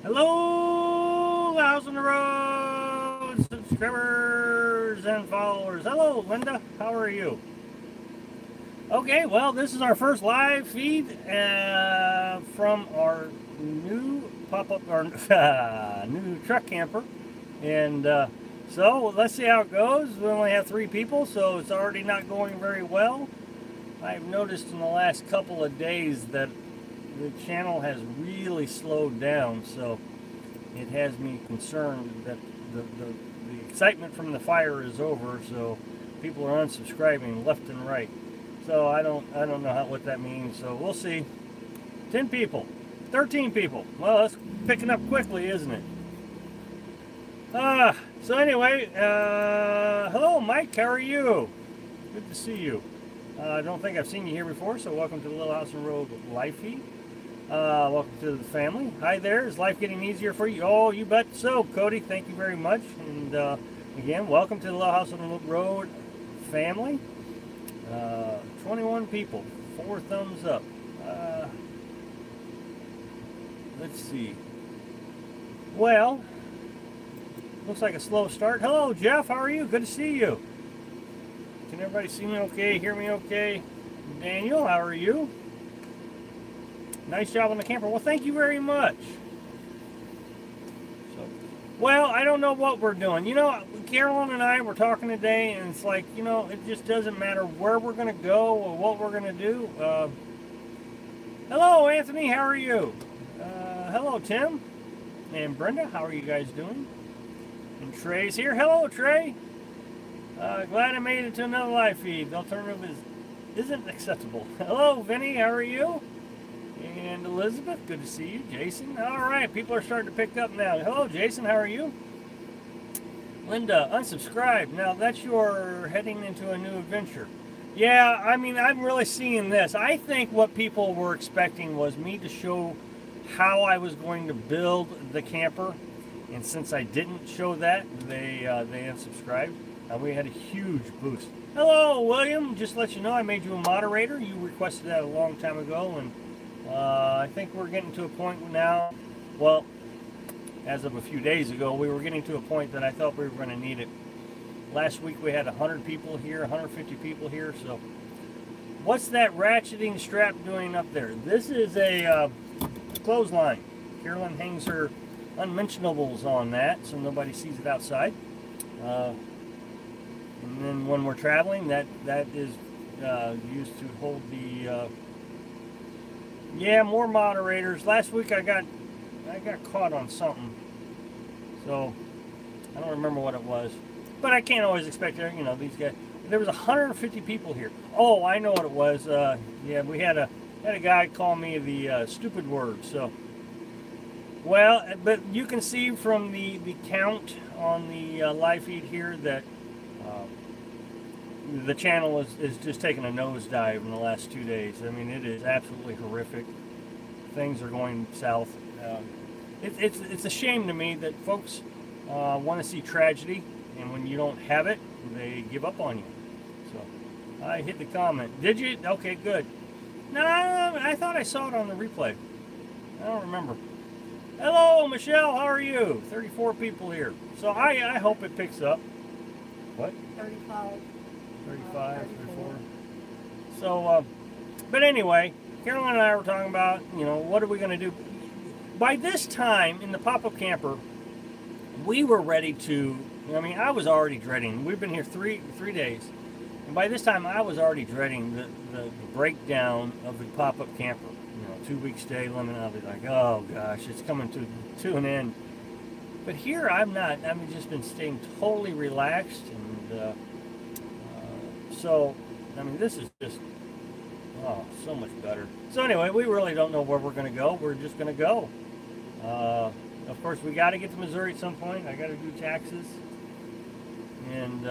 Hello, House on the Road subscribers and followers. Hello, Linda. How are you? Okay, well, this is our first live feed from our new pop-up, our new truck camper, and so let's see how it goes. We only have 3 people, so it's already not going very well. I've noticed in the last couple of days that the channel has really slowed down, so it has me concerned that the excitement from the fire is over, so people are unsubscribing left and right. So I don't know what that means. So we'll see. 10 people, 13 people. Well, that's picking up quickly, isn't it? So anyway, hello, Mike. How are you? Good to see you. I don't think I've seen you here before, so welcome to the Little House on the Road live feed. Welcome to the family. Hi there. Is life getting easier for you? Oh, you bet so, Cody. Thank you very much. And again, welcome to the Little House on the Road family. 21 people. 4 thumbs up. Let's see. Well, looks like a slow start. Hello, Jeff. How are you? Good to see you. Can everybody see me okay? Hear me okay? Daniel, how are you? Nice job on the camper. Well, thank you very much. So, well, I don't know what we're doing. You know, Carolyn and I were talking today, and it's like, you know, it just doesn't matter where we're going to go or what we're going to do. Hello, Anthony. How are you? Hello, Tim. And Brenda, how are you guys doing? And Trey's here. Hello, Trey. Glad I made it to another live feed. The alternative isn't acceptable. Hello, Vinny. How are you? And Elizabeth, good to see you. Jason, all right, people are starting to pick up now. Hello, Jason, how are you? Linda, unsubscribed. Now that's your heading into a new adventure. Yeah, I mean, I'm really seeing this. I think what people were expecting was me to show how I was going to build the camper, and since I didn't show that, they unsubscribed. We had a huge boost. Hello, William. Just to let you know, I made you a moderator. You requested that a long time ago, and I think we're getting to a point now, well, as of a few days ago, we were getting to a point that I thought we were going to need it. Last week we had 100 people here, 150 people here, so what's that ratcheting strap doing up there? This is a clothesline. Carolyn hangs her unmentionables on that so nobody sees it outside. And then when we're traveling, that is used to hold the yeah, more moderators. Last week I got caught on something, so I don't remember what it was. But I can't always expect, you know, these guys. There was 150 people here. Oh, I know what it was. Yeah, we had a guy call me the stupid word. So, well, but you can see from the count on the live feed here that the channel is just taking a nosedive in the last 2 days. I mean, it is absolutely horrific. Things are going south. It's a shame to me that folks want to see tragedy, and when you don't have it, they give up on you. So I hit the comment. Did you? Okay, good. No, I thought I saw it on the replay. I don't remember. Hello, Michelle. How are you? 34 people here. So I hope it picks up. What? 35. 35, 34. So, but anyway, Carolyn and I were talking about, you know, what are we going to do? By this time in the pop-up camper, we were ready to, I mean, I was already dreading. We've been here three days. And by this time, I was already dreading the breakdown of the pop-up camper. You know, 2 week stay limit. I'll be like, oh gosh, it's coming to an end. But here, I'm not. I've just been staying totally relaxed, and so, I mean, this is just, oh, so much better. So anyway, we really don't know where we're going to go. We're just going to go. Of course, we got to get to Missouri at some point. I got to do taxes, and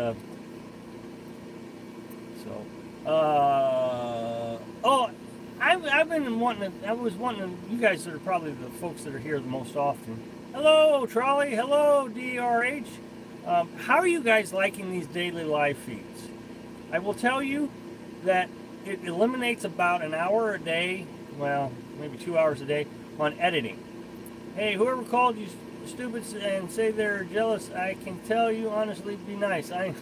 so. Oh, I've been wanting to. I was wanting to. You guys are probably the folks that are here the most often. Hello, Trolley. Hello, DRH. How are you guys liking these daily live feeds? I will tell you that it eliminates about an hour a day, well, maybe 2 hours a day, on editing. Hey, whoever called you stupid and say they're jealous, I can tell you honestly, be nice. Who's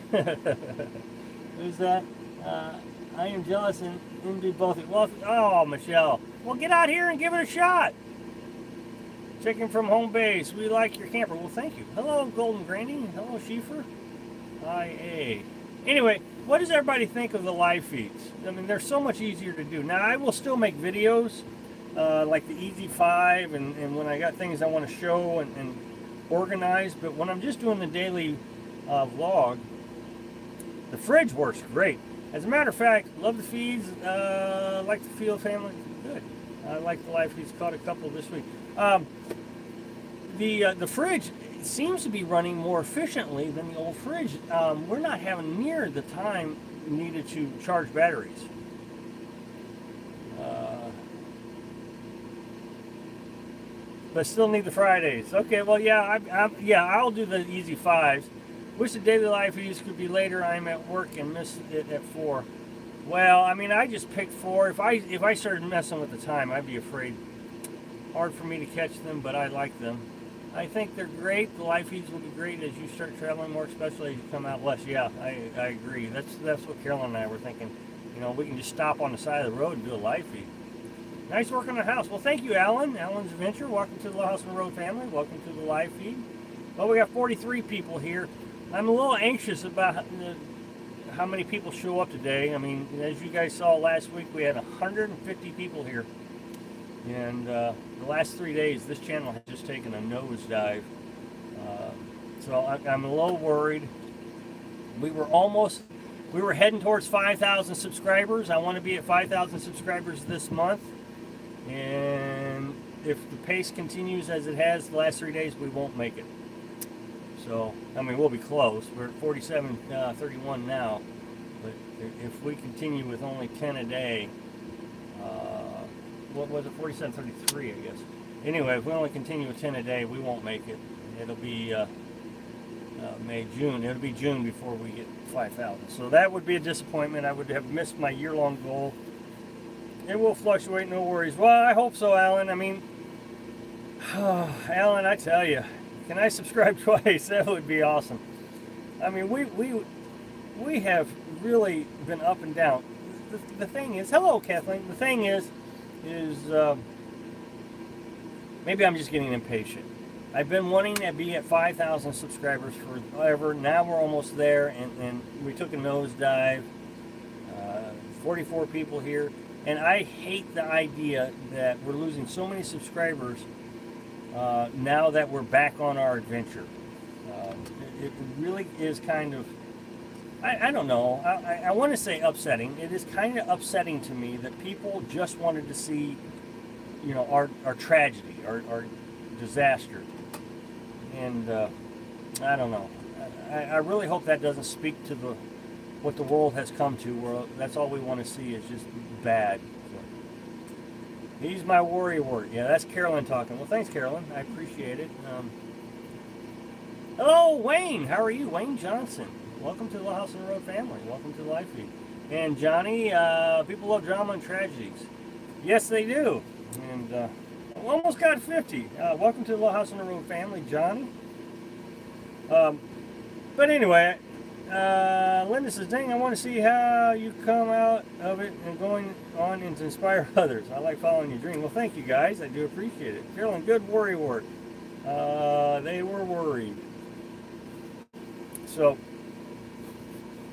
that? Uh, I am jealous and envy both. Well, oh, Michelle. Well, get out here and give it a shot. Checking from home base. We like your camper. Well, thank you. Hello, Golden Granny. Hello, Schieffer. IA. Anyway, what does everybody think of the live feeds? I mean, they're so much easier to do. Now, I will still make videos like the Easy 5 and when I got things I want to show and organize, but when I'm just doing the daily vlog, the fridge works great. As a matter of fact, love the feeds, like the Field family. Good. I like the live feeds, caught a couple this week. The fridge seems to be running more efficiently than the old fridge. We're not having near the time needed to charge batteries. But still need the Fridays. Okay, well, yeah, I'll do the Easy 5s. Wish the daily life feeds could be later. I'm at work and miss it at 4. Well, I mean, I just picked 4. If I started messing with the time, I'd be afraid. Hard for me to catch them, but I like them. I think they're great. The live feeds will be great as you start traveling more, especially as you come out less. Yeah, I agree. That's what Carolyn and I were thinking. You know, we can just stop on the side of the road and do a live feed. Nice work on the house. Well, thank you, Alan. Alan's Adventure. Welcome to the House on the Road family. Welcome to the live feed. Well, we got 43 people here. I'm a little anxious about how many people show up today. I mean, as you guys saw last week, we had 150 people here. And the last 3 days, this channel has just taken a nosedive. So I'm a little worried. We were heading towards 5,000 subscribers. I want to be at 5,000 subscribers this month. And if the pace continues as it has the last 3 days, we won't make it. So, I mean, we'll be close. We're at 47.31 now. But if we continue with only 10 a day, what was it, 47.33, I guess. Anyway, if we only continue with 10 a day, we won't make it. It'll be June. It'll be June before we get 5,000. So that would be a disappointment. I would have missed my year-long goal. It will fluctuate, no worries. Well, I hope so, Alan. I mean, Alan, I tell you, can I subscribe twice? That would be awesome. I mean, we have really been up and down. The thing is, hello, Kathleen. The thing is maybe I'm just getting impatient. I've been wanting to be at 5,000 subscribers forever. Now we're almost there, and we took a nosedive. 44 people here. And I hate the idea that we're losing so many subscribers now that we're back on our adventure. It really is kind of, I don't know, I want to say upsetting. It is kind of upsetting to me that people just wanted to see, you know, our tragedy, our disaster. And I don't know. I really hope that doesn't speak to what the world has come to, where that's all we want to see is just bad. So, he's my worry word. Yeah, that's Carolyn talking. Well, thanks, Carolyn. I appreciate it. Hello, Wayne. How are you? Wayne Johnson. Welcome to the House on the Road family. Welcome to the live feed. And Johnny, people love drama and tragedies. Yes, they do. And we almost got 50. Welcome to the House on the Road family, Johnny. But anyway, Linda says, dang, I want to see how you come out of it and going on and to inspire others. I like following your dream. Well, thank you, guys. I do appreciate it. Carolyn, good worry word. They were worried. So,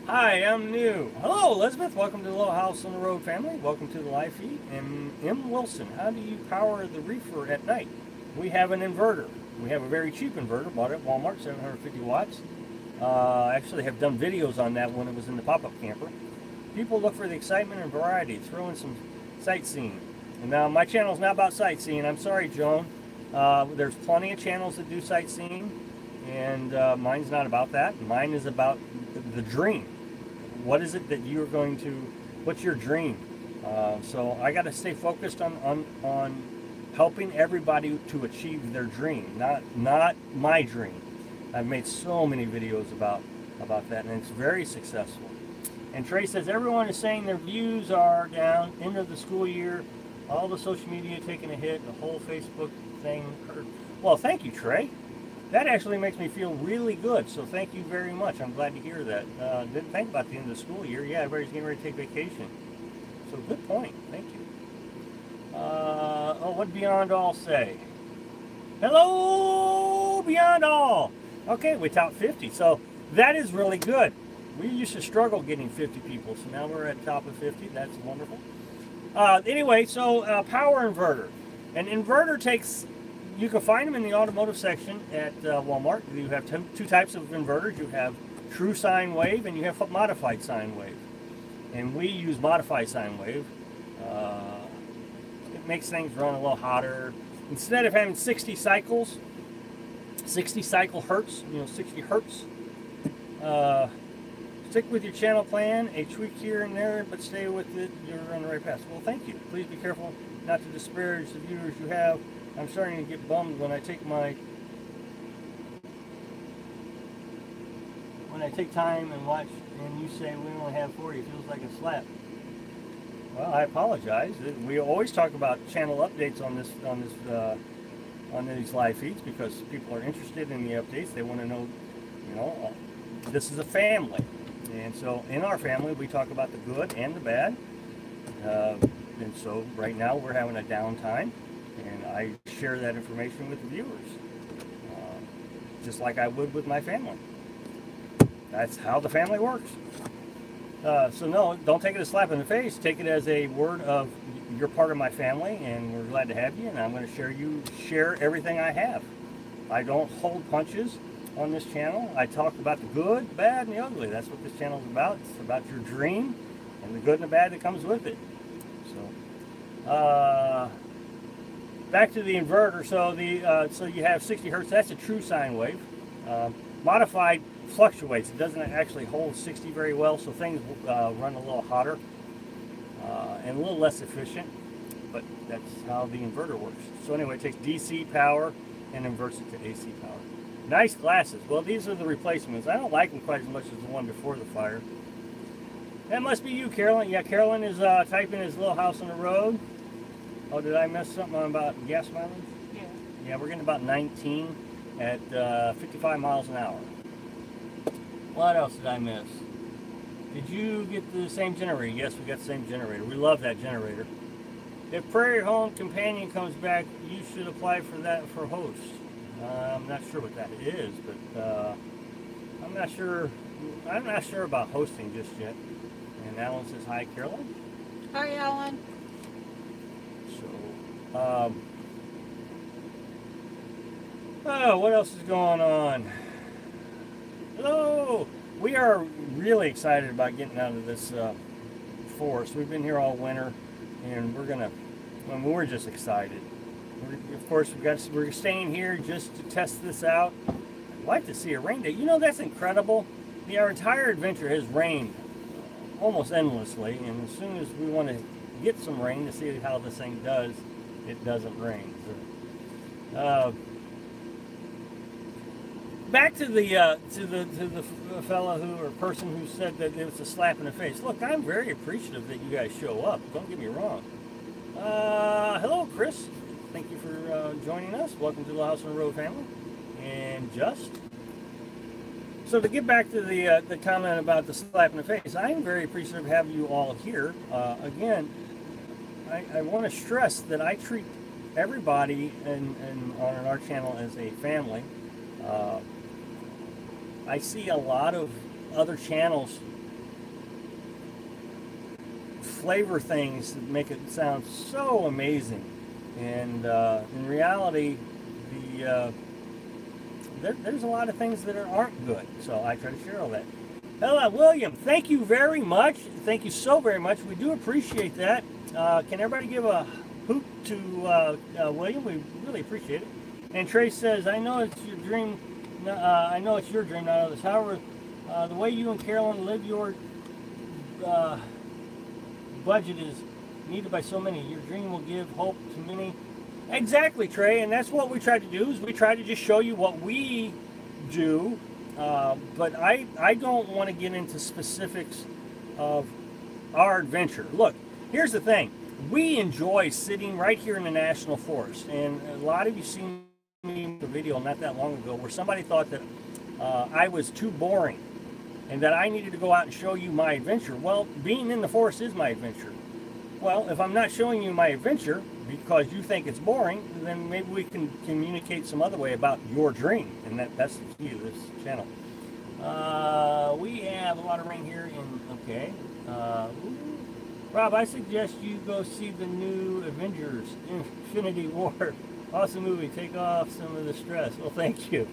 hi, I'm new. Hello, Elizabeth. Welcome to the Little House on the Road family. Welcome to the live feed. And M. Wilson, how do you power the reefer at night? We have an inverter. We have a very cheap inverter. Bought it at Walmart, 750 watts. Actually have done videos on that when it was in the pop-up camper. People look for the excitement and variety. Throw in some sightseeing. And now my channel is not about sightseeing. I'm sorry, Joan. There's plenty of channels that do sightseeing, and mine's not about that. Mine is about the dream. What is it that you're going to? What's your dream? So I got to stay focused on helping everybody to achieve their dream, not my dream. I've made so many videos about that, and it's very successful. And Trey says, everyone is saying their views are down. End of the school year, All the social media taking a hit, the whole Facebook thing hurt. Well, thank you, Trey. That actually makes me feel really good. So thank you very much. I'm glad to hear that. Didn't think about the end of the school year. Yeah, everybody's getting ready to take vacation. So good point. Thank you. What did Beyond All say? Hello, Beyond All. Okay, we topped 50. So that is really good. We used to struggle getting 50 people. So now we're at top of 50. That's wonderful. Anyway, so power inverter. An inverter takes, you can find them in the automotive section at Walmart. You have two types of inverters. You have true sine wave and you have modified sine wave. And we use modified sine wave. It makes things run a little hotter. Instead of having 60 cycles, 60 cycle hertz, 60 hertz, stick with your channel plan, a tweak here and there, but stay with it, you're on the right path. Well, thank you. Please be careful not to disparage the viewers you have. I'm starting to get bummed when I take time and watch and you say we only have 40, it feels like a slap. Well, I apologize. We always talk about channel updates on these live feeds because people are interested in the updates. They want to know, this is a family. And so in our family, we talk about the good and the bad. And so right now we're having a downtime, and I share that information with the viewers, just like I would with my family. That's how the family works. So no, don't take it as a slap in the face. Take it as a word of you're part of my family, and we're glad to have you. And I'm going to share everything I have. I don't hold punches on this channel. I talk about the good, the bad, and the ugly. That's what this channel is about. It's about your dream and the good and the bad that comes with it. So, back to the inverter. So you have 60 hertz. That's a true sine wave. Modified fluctuates. It doesn't actually hold 60 very well, so things run a little hotter and a little less efficient. But that's how the inverter works. So anyway, it takes DC power and inverts it to AC power. Nice glasses. Well, these are the replacements. I don't like them quite as much as the one before the fire. That must be you, Carolyn. Yeah, Carolyn is typing his little house on the road. Oh, did I miss something about gas mileage? Yeah. Yeah, we're getting about 19 at 55 miles an hour. What else did I miss? Did you get the same generator? Yes, we got the same generator. We love that generator. If Prairie Home Companion comes back, you should apply for that for host. I'm not sure what that is, but I'm not sure about hosting just yet. And Alan says hi, Carolyn. Hi, Alan. So, what else is going on? Hello. We are really excited about getting out of this forest. We've been here all winter, and we're just excited. Of course, we're staying here just to test this out. I'd like to see a rain day. That's incredible. Our entire adventure has rained almost endlessly, and as soon as we want to get some rain to see how this thing does, it doesn't rain. So, back to the fellow or person who said that it was a slap in the face. Look, I'm very appreciative that you guys show up. Don't get me wrong. Hello, Chris. Thank you for joining us. Welcome to the House on the Road family. And so to get back to the comment about the slap in the face, I'm very appreciative of having you all here. Again, I want to stress that I treat everybody on our channel as a family. I see a lot of other channels flavor things that make it sound so amazing. And in reality, there's a lot of things that aren't good. So I try to share all that. Hello, William. Thank you very much. Thank you so very much. We do appreciate that. Can everybody give a hoot to William? We really appreciate it. And Trace says, I know it's your dream. I know it's your dream, not others. However, the way you and Carolyn live your budget is needed by so many. Your dream will give hope to many. Exactly, Trey, and that's what we try to do, is we try to just show you what we do, but I don't want to get into specifics of our adventure. Look, here's the thing. we enjoy sitting right here in the National Forest. And a lot of you seen me in a video not that long ago where somebody thought that I was too boring and that I needed to go out and show you my adventure. Well, being in the forest is my adventure. Well, if I'm not showing you my adventure because you think it's boring, then maybe we can communicate some other way about your dream. And that's the key to this channel. We have a lot of rain here okay. Rob, I suggest you go see the new Avengers Infinity War. Awesome movie. Take off some of the stress. Well, thank you.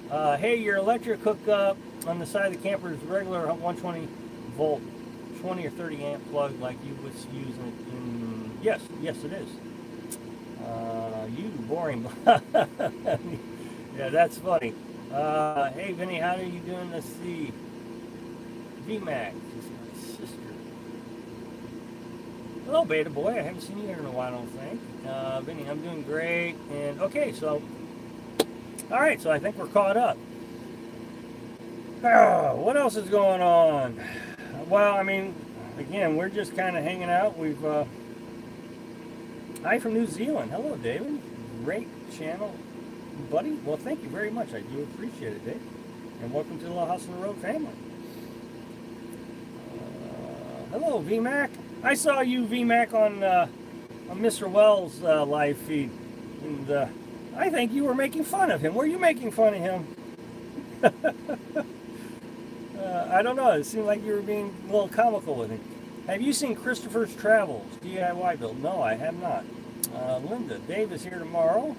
Hey, your electric hookup on the side of the camper is regular 120 volt, 20 or 30 amp plug like you would use in. Yes, it is. You boring. Yeah, that's funny. Hey, Vinny, how are you doing? Let's see. VMAX is my sister. Hello, Beta Boy. I haven't seen you here in a while, I don't think. Vinny, I'm doing great. And okay, so, all right, so I think we're caught up. What else is going on? Well, I mean, again, we're just kind of hanging out. Hi from New Zealand. Hello, David. Great channel, buddy. Well, thank you very much. I do appreciate it, Dave. And welcome to the Little House on the Road family. Hello, VMAC. I saw you, VMAC, on Mr. Wells' live feed, and I think you were making fun of him. Were you making fun of him? I don't know. It seemed like you were being a little comical with him. Have you seen Christopher's Travels DIY build? No, I have not. Linda, Dave is here tomorrow.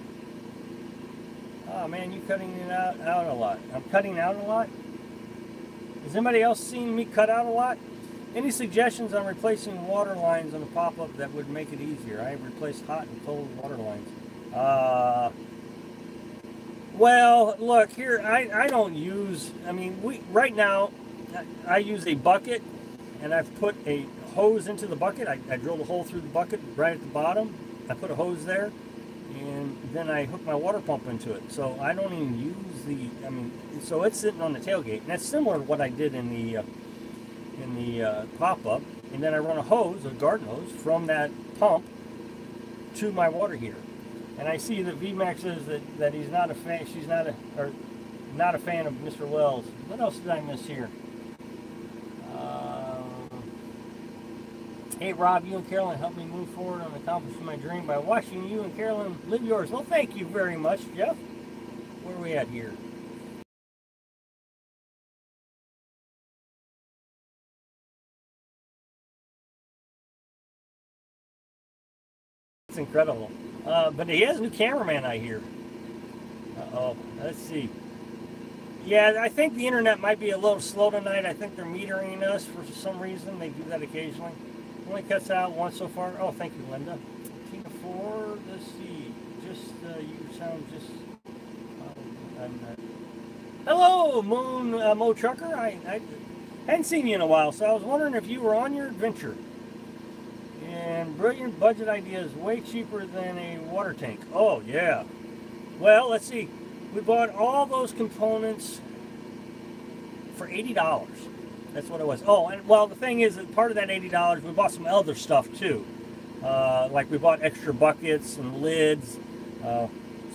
Oh man, you cutting it out a lot. I'm cutting out a lot. Has anybody else seen me cut out a lot? Any suggestions on replacing water lines on the pop-up that would make it easier? I have replaced hot and cold water lines. Well, look here. I don't use. I mean, right now I use a bucket, and I've put a hose into the bucket. I drilled a hole through the bucket right at the bottom. I put a hose there, and then I hook my water pump into it. So I don't even use the. I mean, so it's sitting on the tailgate, and that's similar to what I did in the pop-up. And then I run a hose, a garden hose, from that pump to my water heater. And I see that VMAX says that he's not a fan. She's not a fan of Mr. Wells. What else did I miss here? Hey Rob, you and Carolyn helped me move forward on accomplishing my dream by watching you and Carolyn live yours. Well, thank you very much, Jeff. Where are we at here? It's incredible. But he has a new cameraman, I hear. Uh-oh. Let's see. Yeah, I think the internet might be a little slow tonight. I think they're metering us for some reason. They do that occasionally. Only cuts out once so far. Oh, thank you, Linda. Tina Ford, let's see. You sound just... Hello, Moon Mo Trucker. I hadn't seen you in a while, so I was wondering if you were on your adventure. And brilliant budget ideas, way cheaper than a water tank. Oh, yeah. Well, let's see. We bought all those components for $80. That's what it was. Oh, and well, the thing is that part of that $80, we bought some other stuff too. Like we bought extra buckets and lids.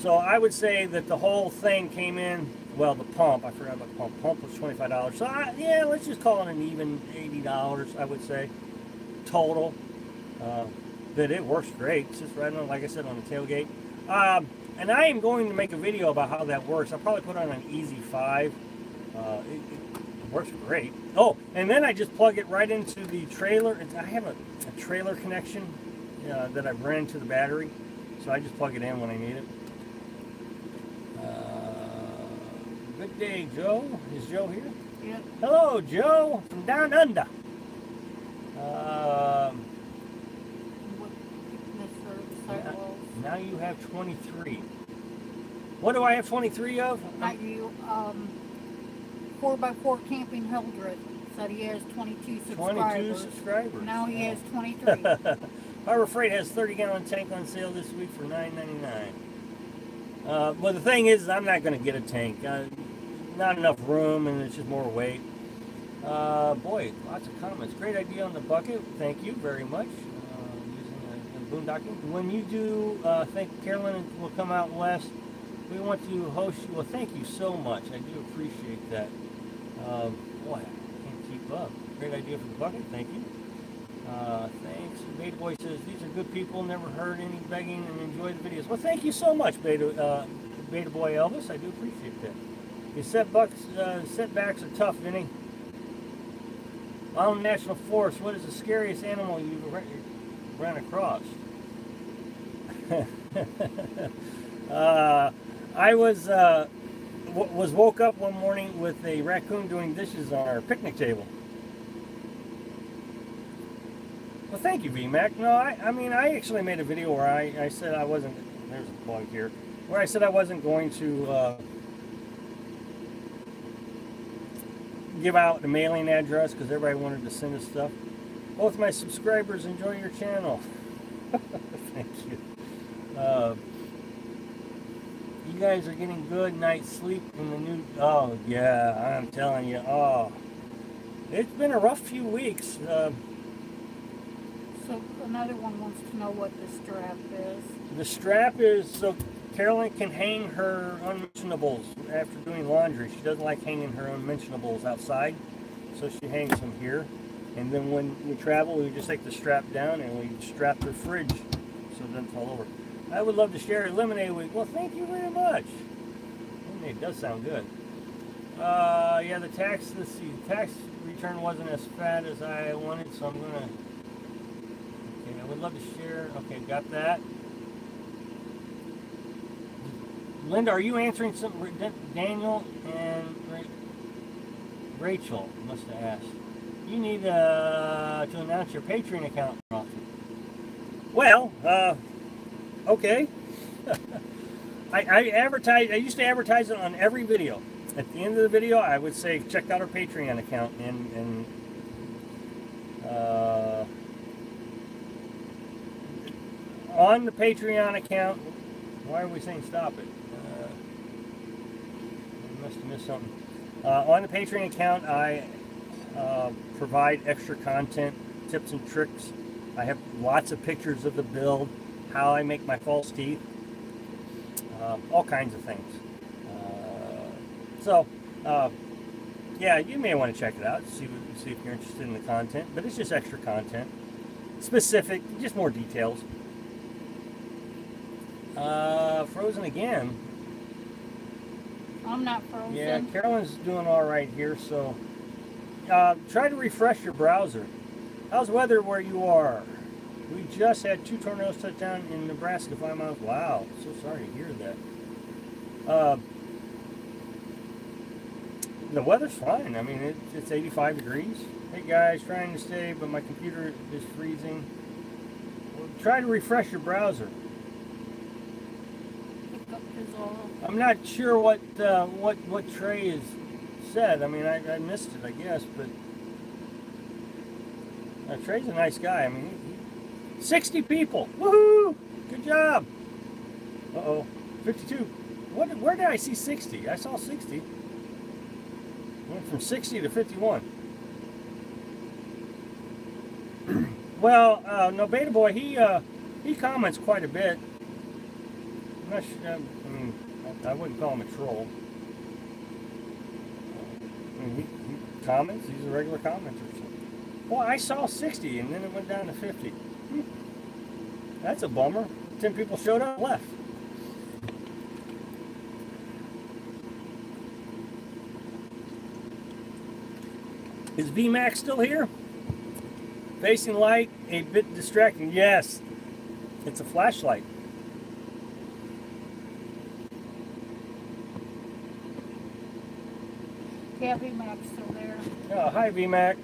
So I would say that the whole thing came in, well, the pump, I forgot about the pump. Pump was $25. So yeah, let's just call it an even $80, I would say, total. But it works great. It's just right on, like I said, on the tailgate. And I am going to make a video about how that works. I'll probably put on an Easy 5. It works great. Oh, and then I just plug it right into the trailer. I have a trailer connection that I've ran to the battery. So I just plug it in when I need it. Good day, Joe. Is Joe here? Yeah. Hello, Joe, from down under. Now you have 23. What do I have 23 of? Not you. 4x4 Camping Hildred said he has 22 subscribers. 22 subscribers. Now he has 23. Harbor Freight has 30-gallon tank on sale this week for $9.99. Well, the thing is, I'm not going to get a tank. Not enough room, and it's just more weight. Boy, lots of comments. Great idea on the bucket. Thank you very much. Using boondocking. When you do think Carolyn will come out west, we want to host you. Well, thank you so much. I do appreciate that. Boy, I can't keep up. Great idea for the bucket. Thank you. Thanks. Beta Boy says, these are good people. Never heard any begging and enjoy the videos. Well, thank you so much, Beta Boy Elvis. I do appreciate that. Your setbacks are tough, Vinny. Island National Forest, what is the scariest animal you've ran across? I was woke up one morning with a raccoon doing dishes on our picnic table. Well, thank you, VMAC. No, I mean, I actually made a video where I said I wasn't, there's a bug here, where I said I wasn't going to give out the mailing address because everybody wanted to send us stuff. Both my subscribers enjoy your channel. Thank you. You guys are getting good night's sleep in the new... Oh, yeah, I'm telling you. Oh, it's been a rough few weeks. So another one wants to know what the strap is. The strap is so Carolyn can hang her unmentionables after doing laundry. She doesn't like hanging her unmentionables outside, so she hangs them here. And then when we travel, we just take the strap down and we strap the fridge so it doesn't fall over. I would love to share a lemonade week. Well, thank you very much. Lemonade does sound good. Yeah, the tax return wasn't as fat as I wanted, so I'm gonna. Okay, I would love to share. Okay, got that. Linda, are you answering something? Daniel and Rachel must have asked. You need to announce your Patreon account often. Well, okay. I advertise. I used to advertise it on every video. At the end of the video, I would say, check out our Patreon account, and on the Patreon account. Why are we saying stop it? I must have missed something. On the Patreon account, I provide extra content, tips and tricks. I have lots of pictures of the build, how I make my false teeth, all kinds of things. Yeah, you may want to check it out, see if you're interested in the content. But it's just extra content, specific, just more details. Frozen again. I'm not frozen. Yeah, Carolyn's doing all right here, so try to refresh your browser. How's the weather where you are? We just had 2 tornadoes touch down in Nebraska 5 miles. Wow, so sorry to hear that. The weather's fine. I mean, it's 85 degrees. Hey guys, trying to stay, but my computer is freezing. Well, try to refresh your browser. I'm not sure what Trey has said. I mean, I missed it, I guess, but Trey's a nice guy. I mean, 60 people. Woohoo! Good job. Uh-oh. 52. Where did I see 60? I saw 60. Went from 60 to 51. Well, no, Beta Boy, he comments quite a bit. I'm not sure, I mean, I wouldn't call him a troll. I mean, he comments. He's a regular commenter. So. Well, I saw 60, and then it went down to 50. That's a bummer. 10 people showed up and left. Is VMAX still here? Facing light, a bit distracting. Yes, it's a flashlight. Yeah, VMAC's still there. Oh, hi VMAC.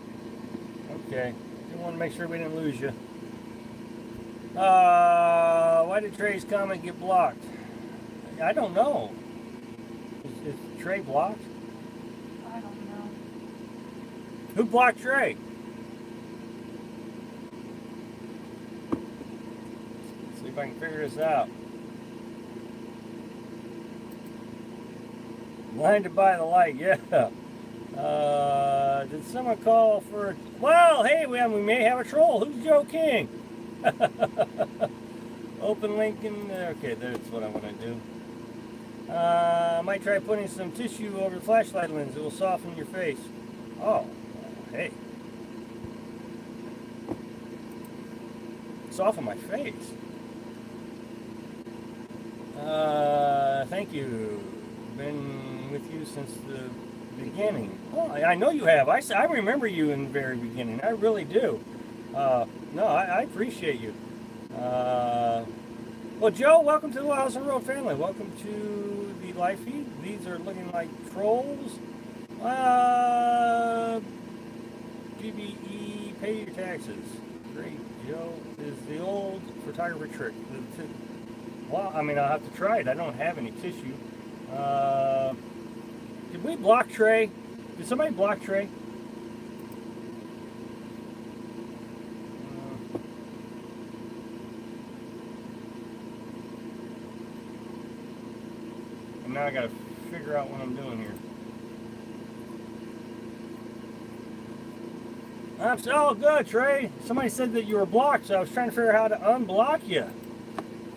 Okay, just want to make sure we didn't lose you. Why did Trey's comment get blocked? I don't know. Is Trey blocked? I don't know. Who blocked Trey? Let's see if I can figure this out. Blinded by the light, yeah. Did someone call for... Well, hey, we may have a troll. Who's Joe King? Open link in there. Okay, that's what I want to do. I might try putting some tissue over the flashlight lens. It will soften your face. Oh, hey. Soften my face. Thank you. Been with you since the beginning. Oh, I know you have. I remember you in the very beginning. I really do. No, I appreciate you. Well, Joe, welcome to the House and Road family. Welcome to the live feed. These are looking like trolls. GBE, pay your taxes. Great. Joe is the old photographer trick. Well, I mean, I'll have to try it. I don't have any tissue. Did we block Trey? Did somebody block Trey? And now I gotta figure out what I'm doing here. I'm so good, Trey. Somebody said that you were blocked, so I was trying to figure out how to unblock you.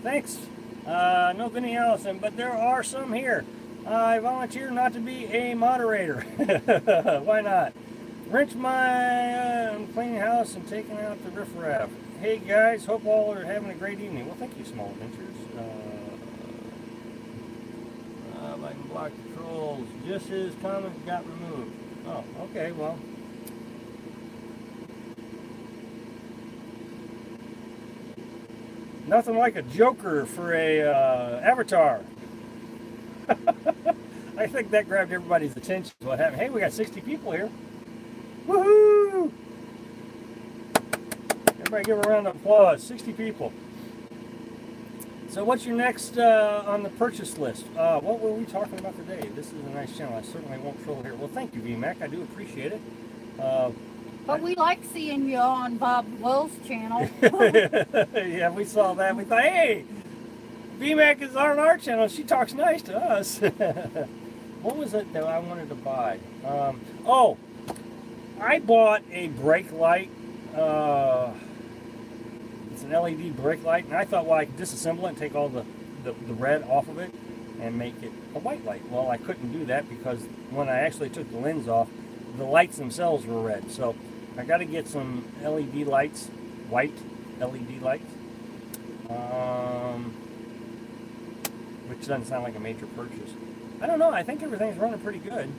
Thanks. No Vinny Allison, but there are some here. I volunteer not to be a moderator. Why not? Wrench my cleaning house and taking out the riffraff. Hey guys, hope all are having a great evening. Well, thank you, Small Adventures. I can block the trolls. Just his comment got removed. Oh, okay, well. Nothing like a joker for a avatar. I think that grabbed everybody's attention. What happened? Hey, we got 60 people here. Woohoo! Everybody give a round of applause. 60 people. So what's your next on the purchase list? What were we talking about today? This is a nice channel. I certainly won't troll here. Well, thank you, VMAC. I do appreciate it. But we like seeing you on Bob Will's channel. Yeah, we saw that. We thought, hey, VMAC is on our channel. She talks nice to us. What was it that I wanted to buy? Oh, I bought a brake light. It's an LED brake light, and I thought, well, I could disassemble it and take all the red off of it and make it a white light. Well, I couldn't do that because when I actually took the lens off, the lights themselves were red. So I got to get some LED lights, white LED lights, which doesn't sound like a major purchase. I don't know. I think everything's running pretty good.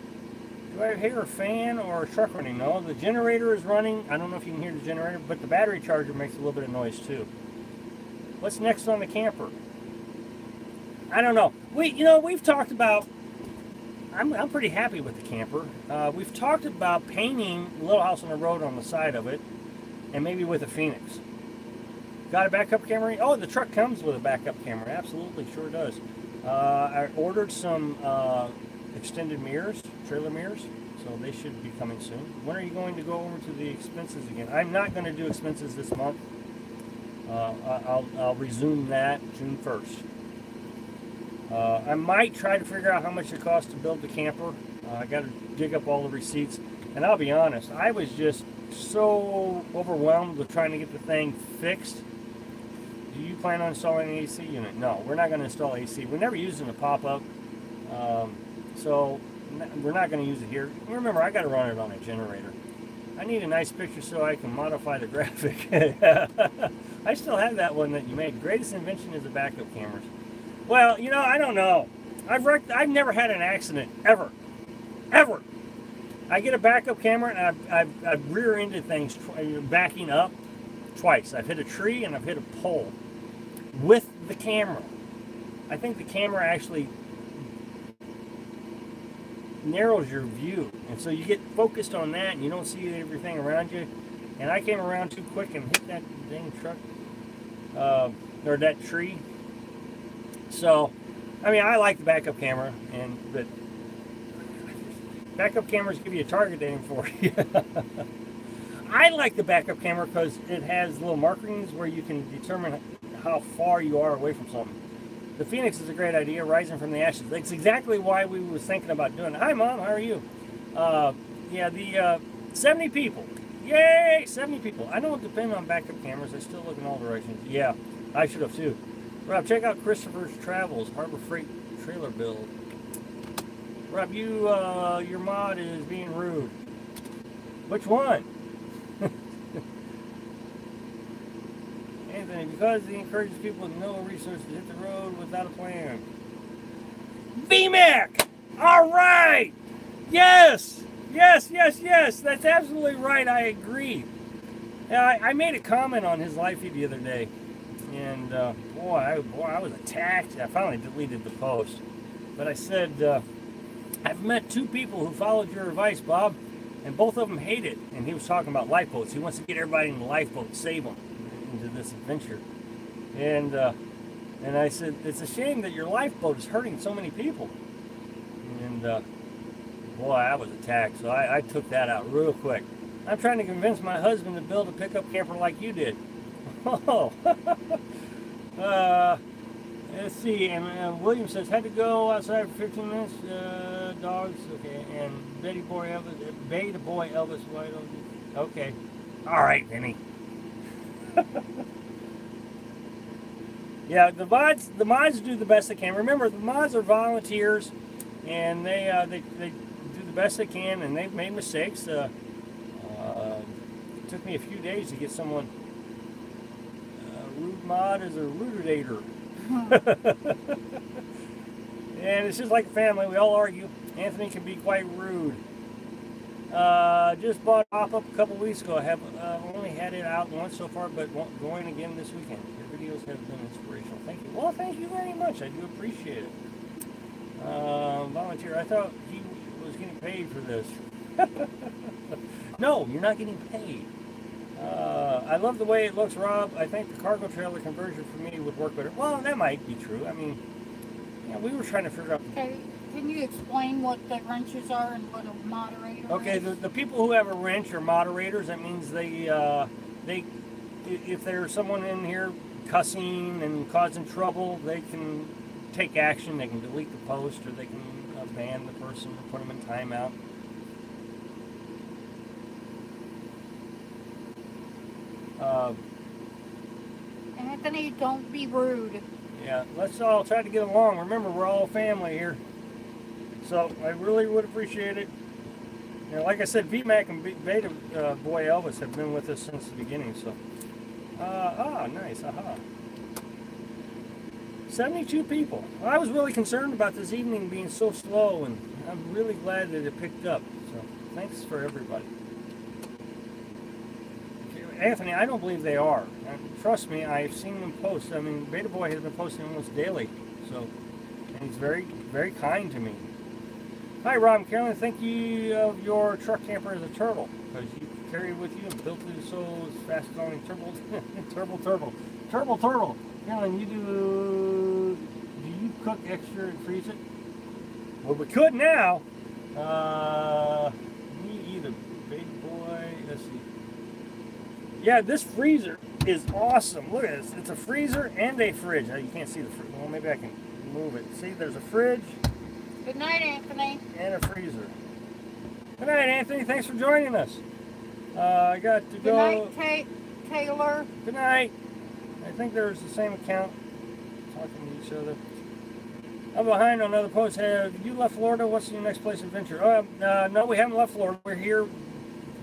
Do I hear a fan or a truck running? No, the generator is running. I don't know if you can hear the generator, but the battery charger makes a little bit of noise too. What's next on the camper? I don't know. We've talked about. I'm pretty happy with the camper. We've talked about painting Little House on the Road on the side of it, and maybe with a Phoenix. Got a backup camera? Oh, the truck comes with a backup camera. Absolutely, sure does. I ordered some extended mirrors, trailer mirrors, so they should be coming soon. When are you going to go over to the expenses again? I'm not going to do expenses this month. I'll resume that June 1st. I might try to figure out how much it costs to build the camper. I got to dig up all the receipts, and I'll be honest, I was just so overwhelmed with trying to get the thing fixed. Do you plan on installing an AC unit? No, we're not going to install AC. We're never using a pop-up. So we're not going to use it here. Remember, I got to run it on a generator. I need a nice picture so I can modify the graphic. I still have that one that you made. Greatest invention is the backup cameras. Well, I don't know. I've never had an accident ever. I get a backup camera and I've rear-ended things backing up twice. I've hit a tree and I've hit a pole with the camera. I think the camera actually narrows your view, and so you get focused on that and you don't see everything around you. And I came around too quick and hit that dang truck or that tree. So I mean, I like the backup camera, but backup cameras give you a target to aim for. I like the backup camera because it has little markings where you can determine how far you are away from something. The Phoenix is a great idea, rising from the ashes. That's exactly why we was thinking about doing it. Hi, Mom. How are you? Yeah, the 70 people. Yay, 70 people. I don't depend on backup cameras. I still look in all directions. Yeah, I should have too. Rob, check out Christopher's Travels, Harbor Freight trailer build. Rob, your mod is being rude. Which one? Anthony, because he encourages people with no resources to hit the road without a plan. VMAC! All right! Yes! Yes, yes, yes! That's absolutely right. I agree. I made a comment on his live feed the other day, and boy, I was attacked. I finally deleted the post. But I said, I've met 2 people who followed your advice, Bob, and both of them hate it. And he was talking about lifeboats. He wants to get everybody in the lifeboat, save them into this adventure. And I said, it's a shame that your lifeboat is hurting so many people. And boy, I was attacked. So I took that out real quick. I'm trying to convince my husband to build a pickup camper like you did. Oh. Let's see, and William says, had to go outside for 15 minutes, dogs, okay, and Betty Boy Elvis, why don't you? Okay, all right, Vinny. Yeah, the mods do the best they can. Remember, the mods are volunteers, and they do the best they can, and they've made mistakes. It took me a few days to get someone. Rude mod is a rudidator. And it's just like a family, we all argue. Anthony can be quite rude. Just bought pop-up a couple weeks ago. I have only had it out once so far, but going again this weekend. Your videos have been inspirational. Thank you. Well, thank you very much. I do appreciate it. Volunteer. I thought he was getting paid for this. No, you're not getting paid. I love the way it looks, Rob. I think the cargo trailer conversion for me would work better. Well, that might be true. I mean, yeah, we were trying to figure out. Okay, can you explain what the wrenches are and what a moderator Okay, is? the people who have a wrench are moderators. That means they if there's someone in here cussing and causing trouble, they can take action. They can delete the post, or they can ban the person or put them in timeout. Anthony, don't be rude. Yeah, let's all try to get along. Remember, we're all family here. So I really would appreciate it. You know, like I said, VMAC and Beta Boy Elvis have been with us since the beginning. So, nice. 72 people. Well, I was really concerned about this evening being so slow, and I'm really glad that it picked up. So, thanks for everybody. Anthony, I don't believe they are. Trust me, I've seen them post. I mean, Beta Boy has been posting almost daily. So, and he's very, very kind to me. Hi, Rob and Carolyn. Thank you of your truck camper as a turtle, because you carry it with you and built it so it's fast going turtle. Carolyn, do you cook extra and freeze it? Well, we could now. Me either. Beta Boy. Let's see. Yeah, this freezer is awesome. Look at this. It's a freezer and a fridge. Now, you can't see the fridge. Well, maybe I can move it. See, there's a fridge. Good night, Anthony. And a freezer. Good night, Anthony. Thanks for joining us. I got to go. Good night, Taylor. Good night. I think there's the same account talking to each other. I'm behind on another post. Have you left Florida? What's your next place of adventure? No, we haven't left Florida. We're here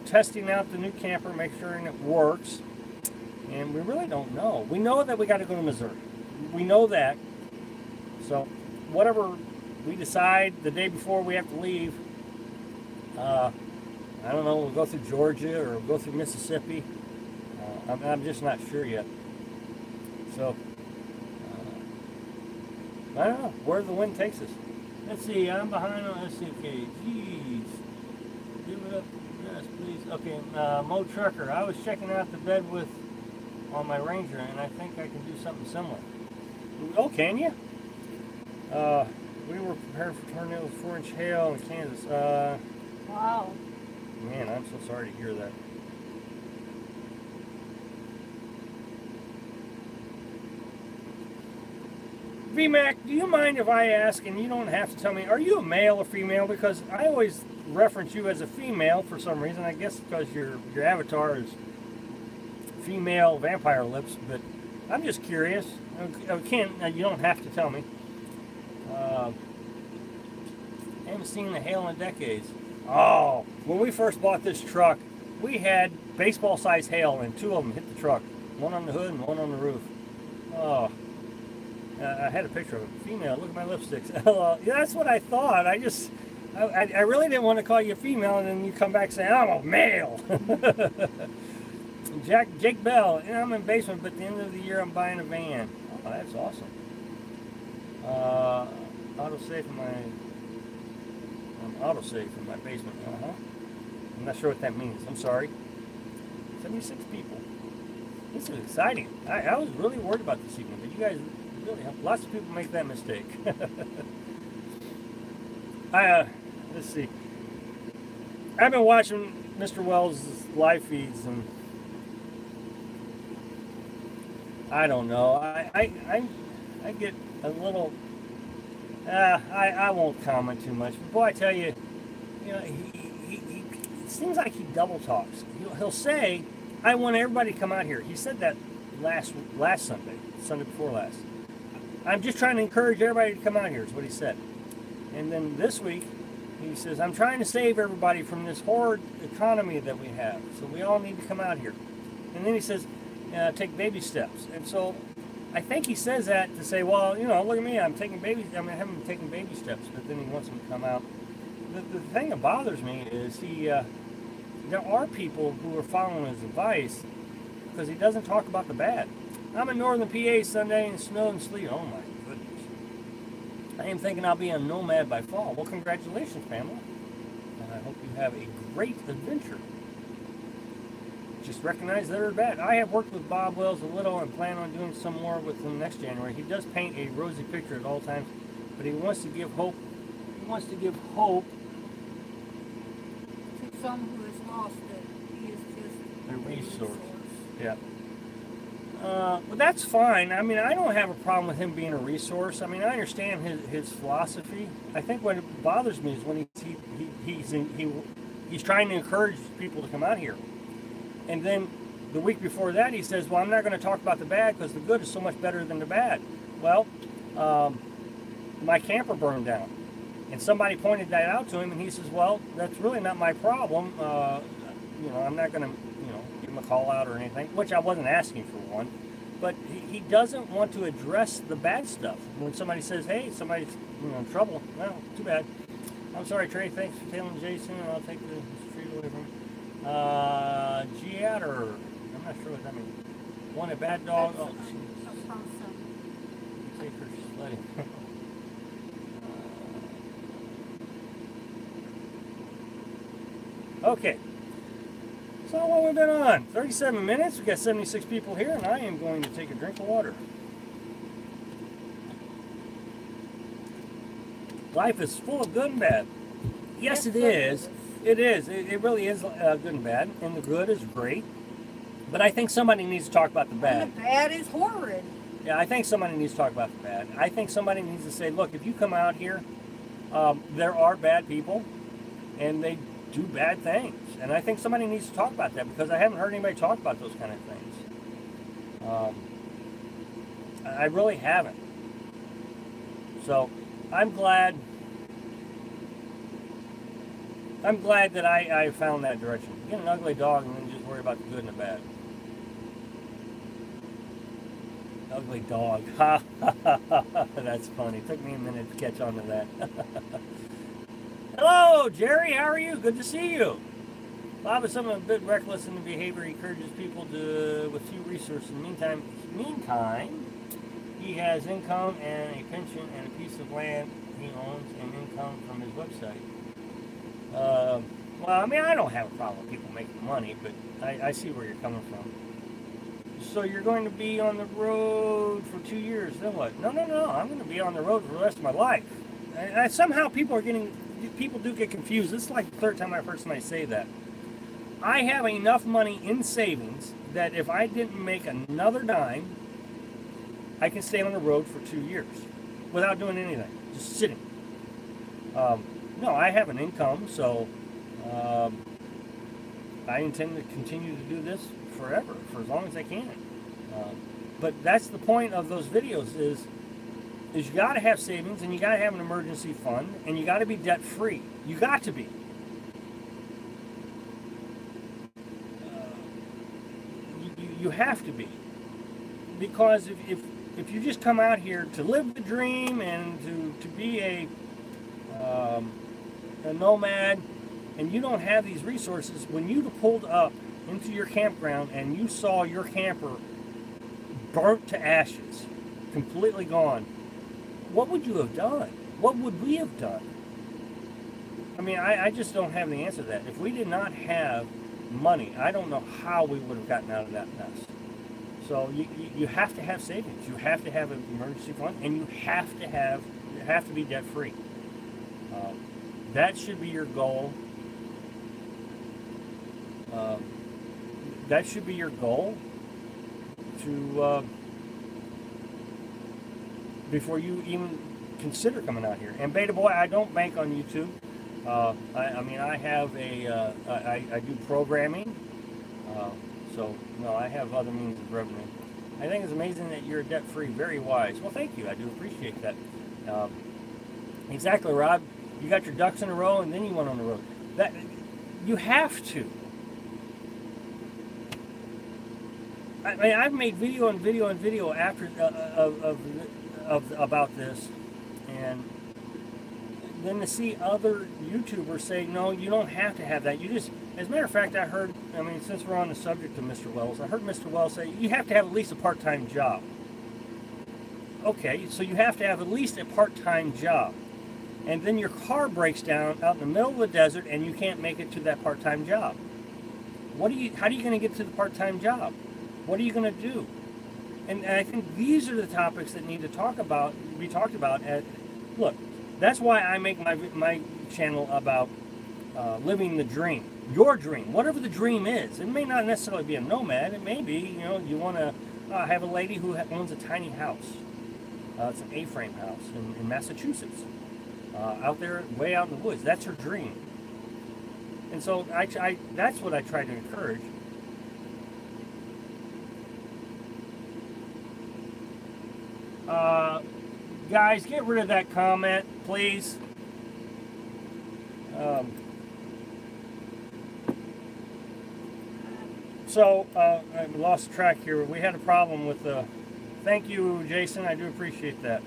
testing out the new camper, make sure it works. And we really don't know. We know that we got to go to Missouri. We know that. So whatever we decide the day before we have to leave, I don't know, we'll go through Georgia or we'll go through Mississippi. I'm just not sure yet. So, I don't know where the wind takes us. Let's see, I'm behind on, let's see, okay, jeez. Give it up, yes, please. Okay, Mo Trucker, I was checking out the bed with on my Ranger, and I think I can do something similar. Oh, can you? We were prepared for tornadoes, 4-inch hail in Kansas. Wow. Man, I'm so sorry to hear that. VMAC, do you mind if I ask, and you don't have to tell me, are you a male or female? Because I always reference you as a female for some reason. I guess because your avatar is female vampire lips, but I'm just curious. Ken, you don't have to tell me. I haven't seen the hail in decades. Oh, when we first bought this truck, we had baseball-sized hail, and two of them hit the truck. One on the hood and one on the roof. Oh, I had a picture of it. Female, look at my lipsticks. Yeah, that's what I thought. I really didn't want to call you a female, and then you come back saying, I'm a male. Jake Bell, yeah, I'm in basement, but at the end of the year, I'm buying a van. Oh, that's awesome. Autosave in my basement. I'm not sure what that means. I'm sorry. 76 people. This is exciting. I was really worried about this evening, but you guys really helped. Lots of people make that mistake. Let's see. I've been watching Mr. Wells' live feeds, and I don't know. I get a little. I won't comment too much. But boy, I tell you, it seems like he double talks. He'll say, "I want everybody to come out here." He said that last Sunday before last. I'm just trying to encourage everybody to come out here, is what he said. And then this week, he says, I'm trying to save everybody from this horrid economy that we have. So we all need to come out here. And then he says, take baby steps. And so I think he says that to say, well, look at me, I haven't taken baby steps. But then he wants them to come out. The thing that bothers me is there are people who are following his advice because he doesn't talk about the bad. I'm in northern PA Sunday in snow and sleet. Oh my goodness. I am thinking I'll be a nomad by fall. Well, congratulations, Pamela. And I hope you have a great adventure. Just recognize that they're bad. I have worked with Bob Wells a little and plan on doing some more with him next January. He does paint a rosy picture at all times, but he wants to give hope. He wants to give hope to some who has lost it. He is just a resource. Yeah. Well, that's fine. I mean, I don't have a problem with him being a resource. I mean, I understand his philosophy. I think what bothers me is when he's trying to encourage people to come out here. And then the week before that, he says, well, I'm not going to talk about the bad because the good is so much better than the bad. Well, my camper burned down. And somebody pointed that out to him, and he says, well, that's really not my problem. I'm not going to, give him a call out or anything, which I wasn't asking for one. But he doesn't want to address the bad stuff. When somebody says, hey, somebody's in trouble, well, too bad. I'm sorry, Trey, thanks for telling Jason. I'll take the street away from him. Giatter, I'm not sure what that means. Want a bad dog? Oh, take her sledding. Okay. So what we've been on? 37 minutes. We've got 76 people here, and I am going to take a drink of water. Life is full of good and bad. Yes, it is. It is. It really is good and bad, and the good is great. But I think somebody needs to talk about the bad. And the bad is horrid. Yeah, I think somebody needs to talk about the bad. I think somebody needs to say, look, if you come out here, there are bad people, and they do bad things. And I think somebody needs to talk about that because I haven't heard anybody talk about those kind of things. I really haven't. So I'm glad that I found that direction. Get an ugly dog and then just worry about the good and the bad. Ugly dog. Ha ha ha ha. That's funny. It took me a minute to catch on to that. Hello, Jerry. How are you? Good to see you. Bob is somewhat a bit reckless in the behavior. He encourages people with few resources. In the meantime, he has income and a pension and a piece of land he owns and income from his website. Well, I mean, I don't have a problem with people making money, but I see where you're coming from. So you're going to be on the road for 2 years, then what? No. I'm going to be on the road for the rest of my life. And somehow people do get confused. This is like the third time I've heard somebody say that. I have enough money in savings that if I didn't make another dime, I can stay on the road for 2 years without doing anything, just sitting. No, I have an income, so I intend to continue to do this forever, for as long as I can. But that's the point of those videos is you got to have savings, and you got to have an emergency fund, and you got to be debt free. You got to be. You have to be, because if you just come out here to live the dream and to be a nomad, and you don't have these resources, when you pulled up into your campground and you saw your camper burnt to ashes, completely gone, what would you have done? What would we have done? I mean, I just don't have the answer to that. If we did not have money, I don't know how we would have gotten out of that mess. So you have to have savings. You have to have an emergency fund, and you have to be debt free. That should be your goal. That should be your goal to before you even consider coming out here. And Beta Boy, I don't bank on YouTube. I mean, I have I do programming, so no, I have other means of revenue. I think it's amazing that you're debt free. Very wise. Well, thank you. I do appreciate that. Exactly, Rob. You got your ducks in a row, and then you went on the road. That you have to. I mean, I've made video and video and video after about this, and then to see other YouTubers say, no, you don't have to have that. You just, as a matter of fact, I heard, I mean, since we're on the subject of Mr. Wells, I heard Mr. Wells say, you have to have at least a part-time job. Okay, so you have to have at least a part-time job. And then your car breaks down out in the middle of the desert and you can't make it to that part-time job. How are you going to get to the part-time job? What are you going to do? And I think these are the topics that need to be talked about. Look, that's why I make my channel about living the dream, your dream, whatever the dream is. It may not necessarily be a nomad. It may be, you want to have a lady who owns a tiny house. It's an A-frame house in Massachusetts, out there, way out in the woods. That's her dream. And so that's what I try to encourage. Guys, get rid of that comment, please. I lost track here. We had a problem with thank you, Jason. I do appreciate that.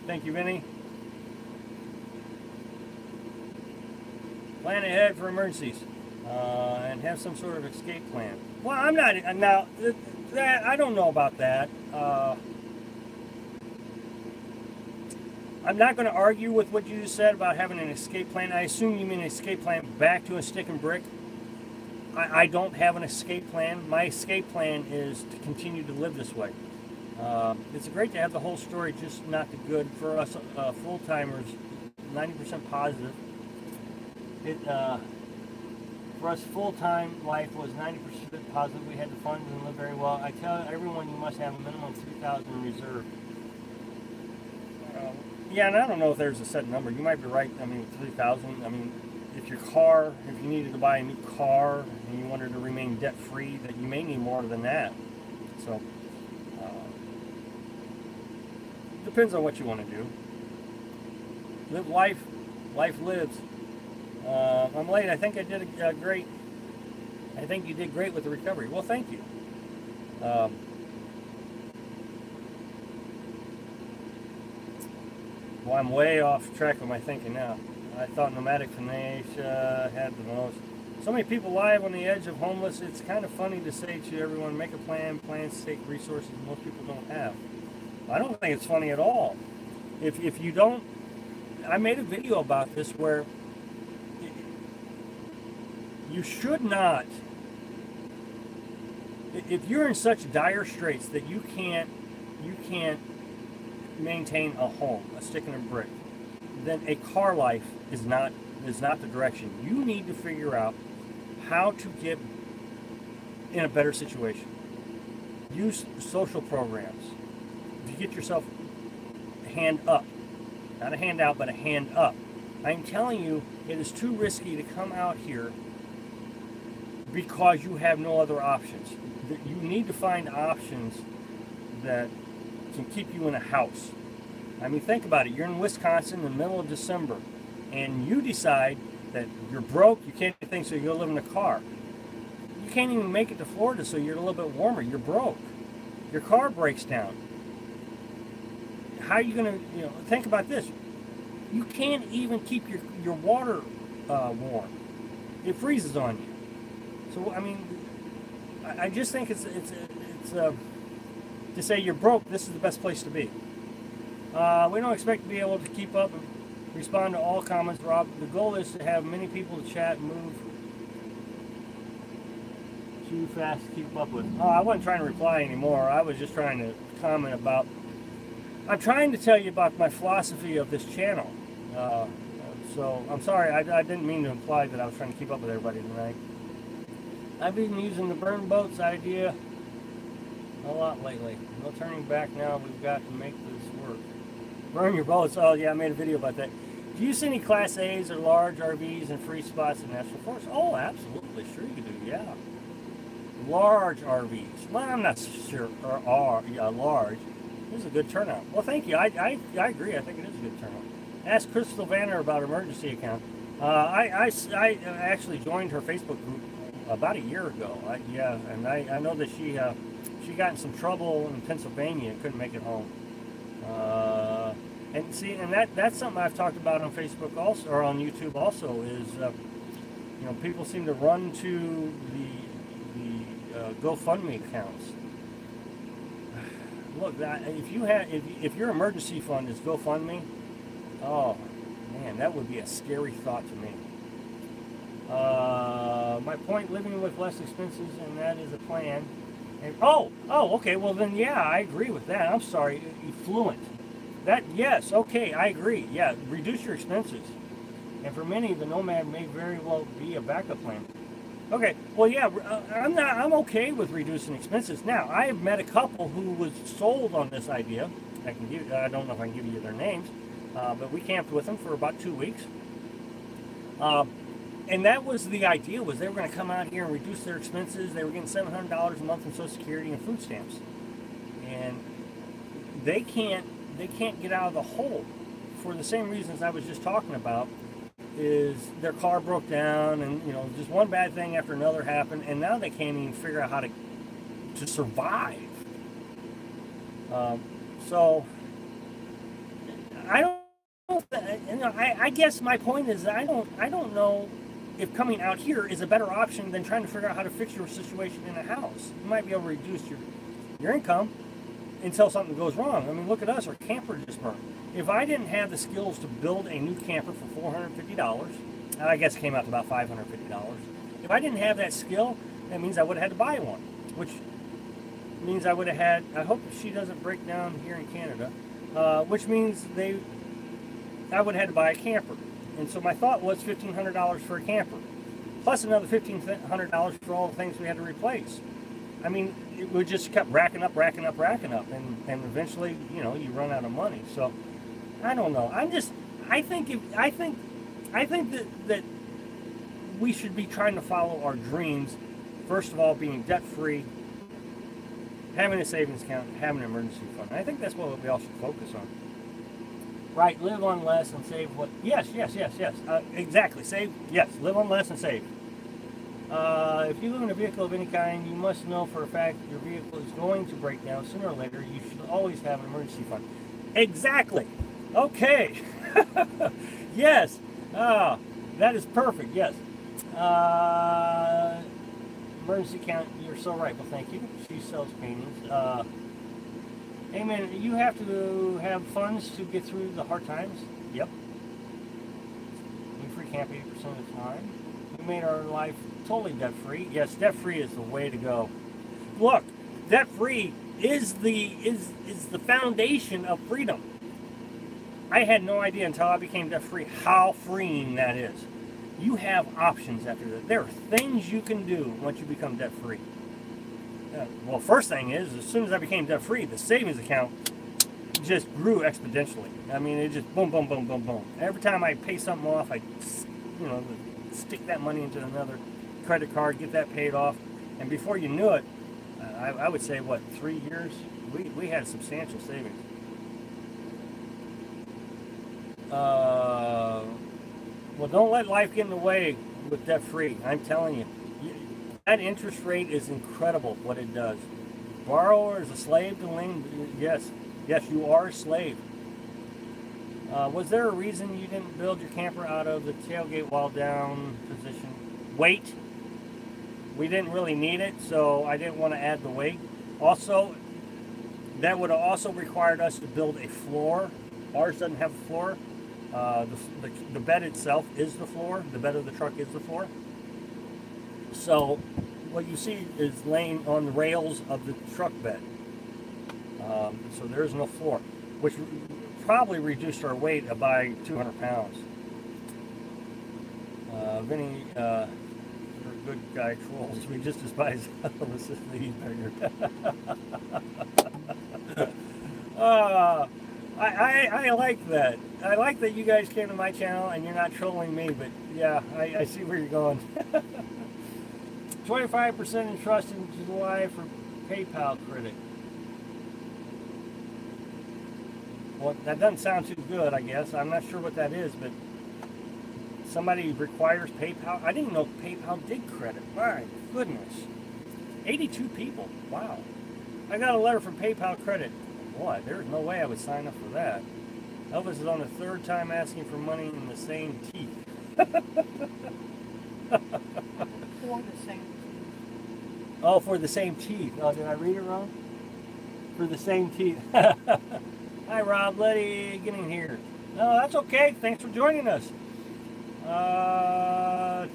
Thank you, Vinny. Plan ahead for emergencies and have some sort of escape plan. Well, I'm not now. That I don't know about that. I'm not going to argue with what you just said about having an escape plan. I assume you mean an escape plan back to a stick and brick. I don't have an escape plan. My escape plan is to continue to live this way. It's great to have the whole story, just not the good. For us full-timers, 90% positive. For us, full-time life was 90% positive. We had the funds and lived very well. I tell everyone you must have a minimum of $3,000 in reserve. Yeah, and I don't know if there's a set number. You might be right. I mean, 3,000. I mean, if you needed to buy a new car and you wanted to remain debt-free, that you may need more than that. So, depends on what you want to do. Live life. Life lives. I'm late. I think I did great. I think you did great with the recovery. Well, thank you. Well, I'm way off track of my thinking now. I thought Nomadic Finesse had the most. So many people live on the edge of homeless. It's kind of funny to say to everyone, make a plan, stake resources most people don't have. I don't think it's funny at all. If you don't, I made a video about this where you should not, if you're in such dire straits that you can't maintain a home, a stick and a brick, then a car life is not the direction. You need to figure out how to get in a better situation. Use social programs. If you get yourself a hand up, not a hand out, but a hand up. I'm telling you, it is too risky to come out here because you have no other options. You need to find options that can keep you in a house. I mean, think about it. You're in Wisconsin in the middle of December, and you decide that you're broke, you can't do things, so you'll live in a car. You can't even make it to Florida, so you're a little bit warmer. You're broke. Your car breaks down. How are you going to, think about this. You can't even keep your water warm. It freezes on you. So, I mean, I just think it's to say you're broke, this is the best place to be. We don't expect to be able to keep up and respond to all comments, Rob. The goal is to have many people to chat and move too fast to keep up with. Oh, I wasn't trying to reply anymore. I was just trying to comment about. I'm trying to tell you about my philosophy of this channel. So I'm sorry, I didn't mean to imply that I was trying to keep up with everybody tonight. I've been using the burn boats idea a lot lately. No turning back now. We've got to make this work. Burn your boats. Oh yeah, I made a video about that. Do you see any Class A's or large RVs and free spots in National Forest? Oh, absolutely. Sure you do, yeah. Large RVs. Well, I'm not sure. Large. This is a good turnout. Well, thank you. I agree. I think it is a good turnout. Ask Crystal Vanner about emergency account. I actually joined her Facebook group about a year ago. I know that she got in some trouble in Pennsylvania and couldn't make it home. And see, and that's something I've talked about on Facebook also, or on YouTube also, is people seem to run to the GoFundMe accounts. Look, if your emergency fund is GoFundMe, oh man, that would be a scary thought to me. My point: living with less expenses, and that is a plan. And, okay. Well, then, yeah, I agree with that. I'm sorry, effluent. Yes, okay, I agree. Yeah, reduce your expenses. And for many, the Nomad may very well be a backup plan. Okay, well, yeah, I'm okay with reducing expenses. Now, I have met a couple who was sold on this idea. I don't know if I can give you their names, but we camped with them for about 2 weeks. And that was the idea, was they were going to come out here and reduce their expenses. They were getting $700 a month in Social Security and food stamps. And they can't get out of the hole for the same reasons I was just talking about. Is their car broke down, and just one bad thing after another happened, and now they can't even figure out how to survive. So I don't. I guess my point is I don't know if coming out here is a better option than trying to figure out how to fix your situation in a house. You might be able to reduce your income until something goes wrong. I mean, look at us. Our camper just burned. If I didn't have the skills to build a new camper for $450, and I guess it came out to about $550, if I didn't have that skill, that means I would have had to buy one, which means I would have had, I hope she doesn't break down here in Canada, which means I would have had to buy a camper. And so my thought was $1,500 for a camper, plus another $1,500 for all the things we had to replace. I mean, it just kept racking up, and eventually, you run out of money. So, I don't know. I think that we should be trying to follow our dreams. First of all, being debt free, having a savings account, having an emergency fund. I think that's what we all should focus on. Right, live on less and save what? Yes. Exactly. Live on less and save. If you live in a vehicle of any kind, you must know for a fact that your vehicle is going to break down sooner or later. You should always have an emergency fund. Exactly. Okay. Yes. That is perfect. Yes. Emergency account. You're so right. Well, thank you. She sells paintings. Amen. You have to have funds to get through the hard times. Yep. We free camp 80% of the time. We made our life totally debt-free. Yes, debt-free is the way to go. Look, debt-free is the foundation of freedom. I had no idea until I became debt-free how freeing that is. You have options after that. There are things you can do once you become debt-free. Well, first thing is, as soon as I became debt-free, the savings account just grew exponentially. I mean, it just boom, boom, boom, boom, boom. Every time I pay something off, I stick that money into another credit card, get that paid off, and before you knew it, I would say, what, 3 years, we had substantial savings. Well, don't let life get in the way with debt free. I'm telling you, that interest rate is incredible what it does. Borrower is a slave to lend. Yes, you are a slave. Was there a reason you didn't build your camper out of the tailgate while down position? Weight. We didn't really need it, so I didn't want to add the weight. Also, that would have also required us to build a floor. Ours doesn't have a floor. The bed itself is the floor. The bed of the truck is the floor. So what you see is laying on the rails of the truck bed. So there is no floor, which probably reduced our weight by 200 pounds. Vinny, you're a good guy, trolls. We just despise Elvis's lead beggar. I like that. I like that you guys came to my channel and you're not trolling me, but yeah, I see where you're going. 25% in trust in July for PayPal credit. Well, that doesn't sound too good, I guess. I'm not sure what that is, but somebody requires PayPal. I didn't know PayPal did credit. My goodness. 82 people. Wow. I got a letter from PayPal credit. Boy, there's no way I would sign up for that. Elvis is on the third time asking for money in the same teeth. For the same teeth. Oh, for the same teeth. Oh, did I read it wrong? For the same teeth. Hi, Rob. Letty, get in here. No, that's okay. Thanks for joining us.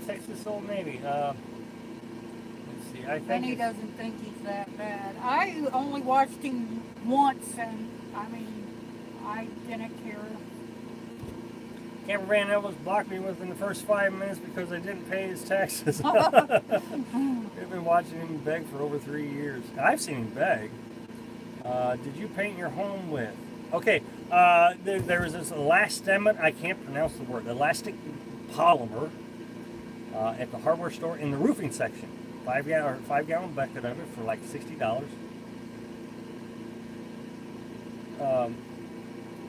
Texas Old Navy. Let's see. I think Benny doesn't think he's that bad. I only watched him once, and I mean, I didn't care. Camperman Elvis blocked me within the first 5 minutes because I didn't pay his taxes. We've been watching him beg for over 3 years. I've seen him beg. Did you paint your home with? Okay, there was this elastomeric, I can't pronounce the word, elastic polymer at the hardware store in the roofing section. 5-gallon bucket of it for like $60.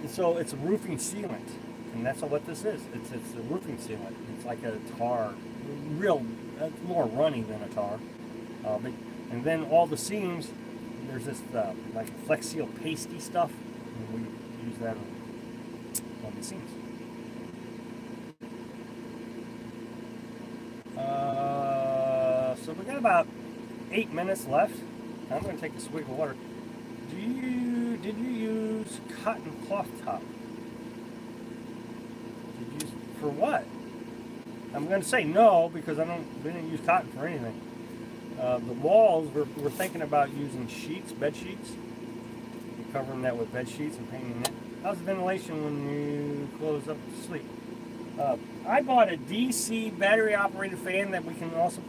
So it's a roofing sealant, and that's what this is. It's a roofing sealant. It's like a tar, it's more runny than a tar. And then all the seams, there's this like Flex Seal pasty stuff, and we use that on the seams. So we got about 8 minutes left. I'm going to take a swig of water. Did you use cotton cloth top? For what? I'm going to say no because we didn't use cotton for anything. The walls, we're thinking about using sheets, bed sheets, and covering that with bed sheets and painting it. How's the ventilation when you close up to sleep? I bought a DC battery operated fan that we can also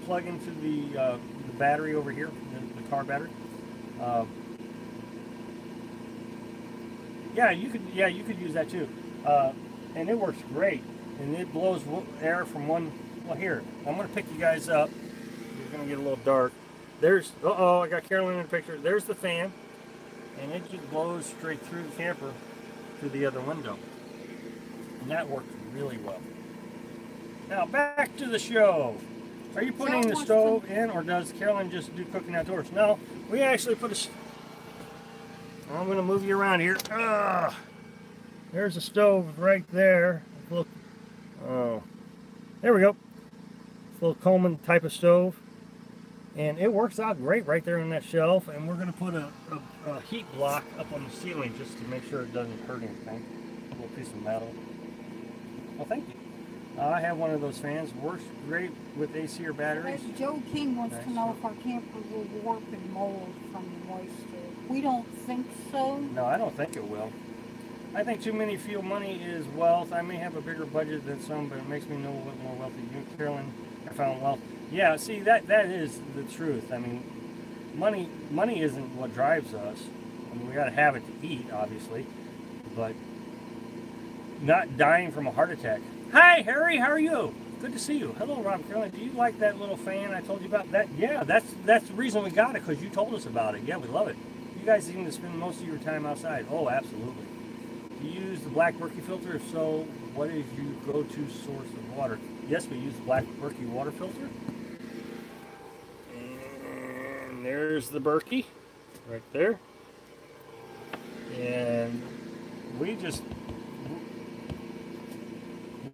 plug into the battery over here, the car battery. Yeah, you could use that too, and it works great. And it blows air from one. Well, here, I'm gonna pick you guys up. It's gonna get a little dark. There's I got Carolyn in the picture. There's the fan, and it just blows straight through the camper to the other window, and that works really well. Now back to the show. Are you putting the stove in, or does Carolyn just do cooking outdoors? No, we actually put a. I'm going to move you around here. There's a stove right there. Look. Oh, there we go. It's a little Coleman type of stove, and it works out great right there on that shelf. And we're going to put a heat block up on the ceiling just to make sure it doesn't hurt anything. A little piece of metal. Well, thank you. I have one of those fans. Works great with AC or batteries. Joe King wants to know if our camper will warp and mold from the moisture. We don't think so. No, I don't think it will. I think too many feel money is wealth. I may have a bigger budget than some, but it makes me know a little more wealthy. You, Carolyn, I found wealth. Yeah, see, that is the truth. I mean, money isn't what drives us. I mean, we got to have it to eat, obviously, but not dying from a heart attack. Hi, Harry. How are you? Good to see you. Hello, Rob Carolyn. Do you like that little fan I told you about? That yeah, that's the reason we got it, because you told us about it. Yeah, we love it. You guys seem to spend most of your time outside. Oh, absolutely. Do you use the black Berkey filter? If so, what is your go-to source of water? Yes, we use the black Berkey water filter. And there's the Berkey right there. And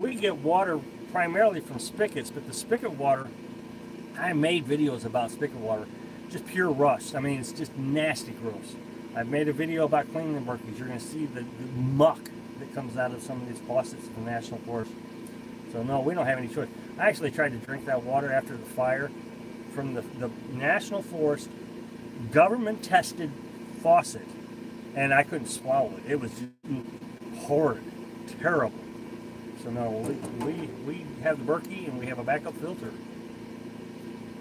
we get water primarily from spigots, but the spigot water, I made videos about spigot water, just pure rust. I mean, it's just nasty gross. I've made a video about cleaning the Berkeys. You're going to see the muck that comes out of some of these faucets in the National Forest. So no, we don't have any choice. I actually tried to drink that water after the fire from the National Forest government tested faucet, and I couldn't swallow it. It was just horrid, terrible. So no, we have the Berkey, and we have a backup filter.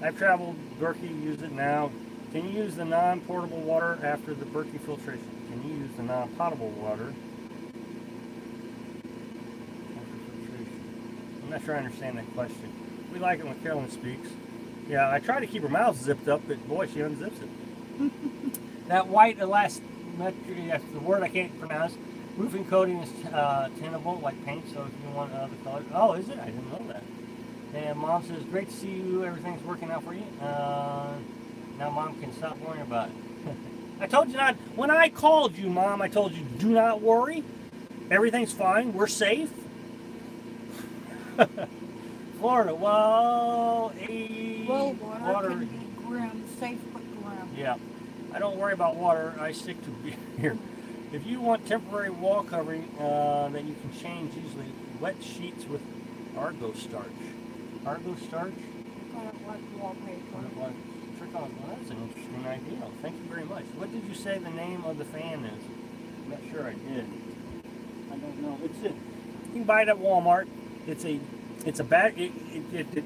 I've traveled Berkey, use it now. Can you use the non-portable water after the Berkey filtration? Can you use the non-potable water after filtration? I'm not sure I understand that question. We like it when Carolyn speaks. Yeah, I try to keep her mouth zipped up, but boy, she unzips it. That white elastometry, that's the word I can't pronounce. Roofing coating is tintable like paint, so if you want other colors. Oh, is it? I didn't know that. And Mom says, great to see you. Everything's working out for you. Now Mom can stop worrying about it. I told you not. When I called you, Mom, I told you, do not worry. Everything's fine. We're safe. Florida, well, water can be grim, safe but grim. Yeah. I don't worry about water. I stick to beer. If you want temporary wall covering that you can change easily, wet sheets with Argo starch. Argo starch? Kind of like wallpaper. Well, that's an interesting idea. Thank you very much. What did you say the name of the fan is? I'm not sure I did. I don't know. You can buy it at Walmart. It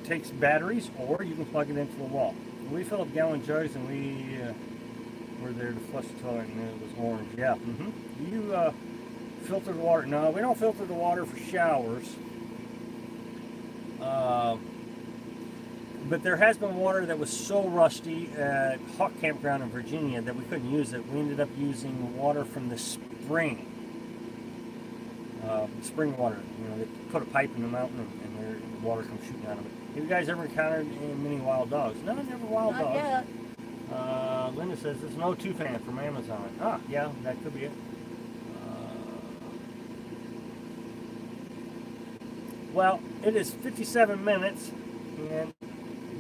takes batteries, or you can plug it into the wall. We fill up gallon jugs, and we were there to flush the toilet, and it was orange. Yeah. Do you filter the water? No, we don't filter the water for showers. But there has been water that was so rusty at Hawk Campground in Virginia that we couldn't use it. We ended up using water from the spring. Spring water. You know, they put a pipe in the mountain and the water comes shooting out of it. Have you guys ever encountered many wild dogs? No, never wild dogs. Not yet. Linda says it's an O2 fan from Amazon. Ah, yeah, that could be it. Well, it is 57 minutes, and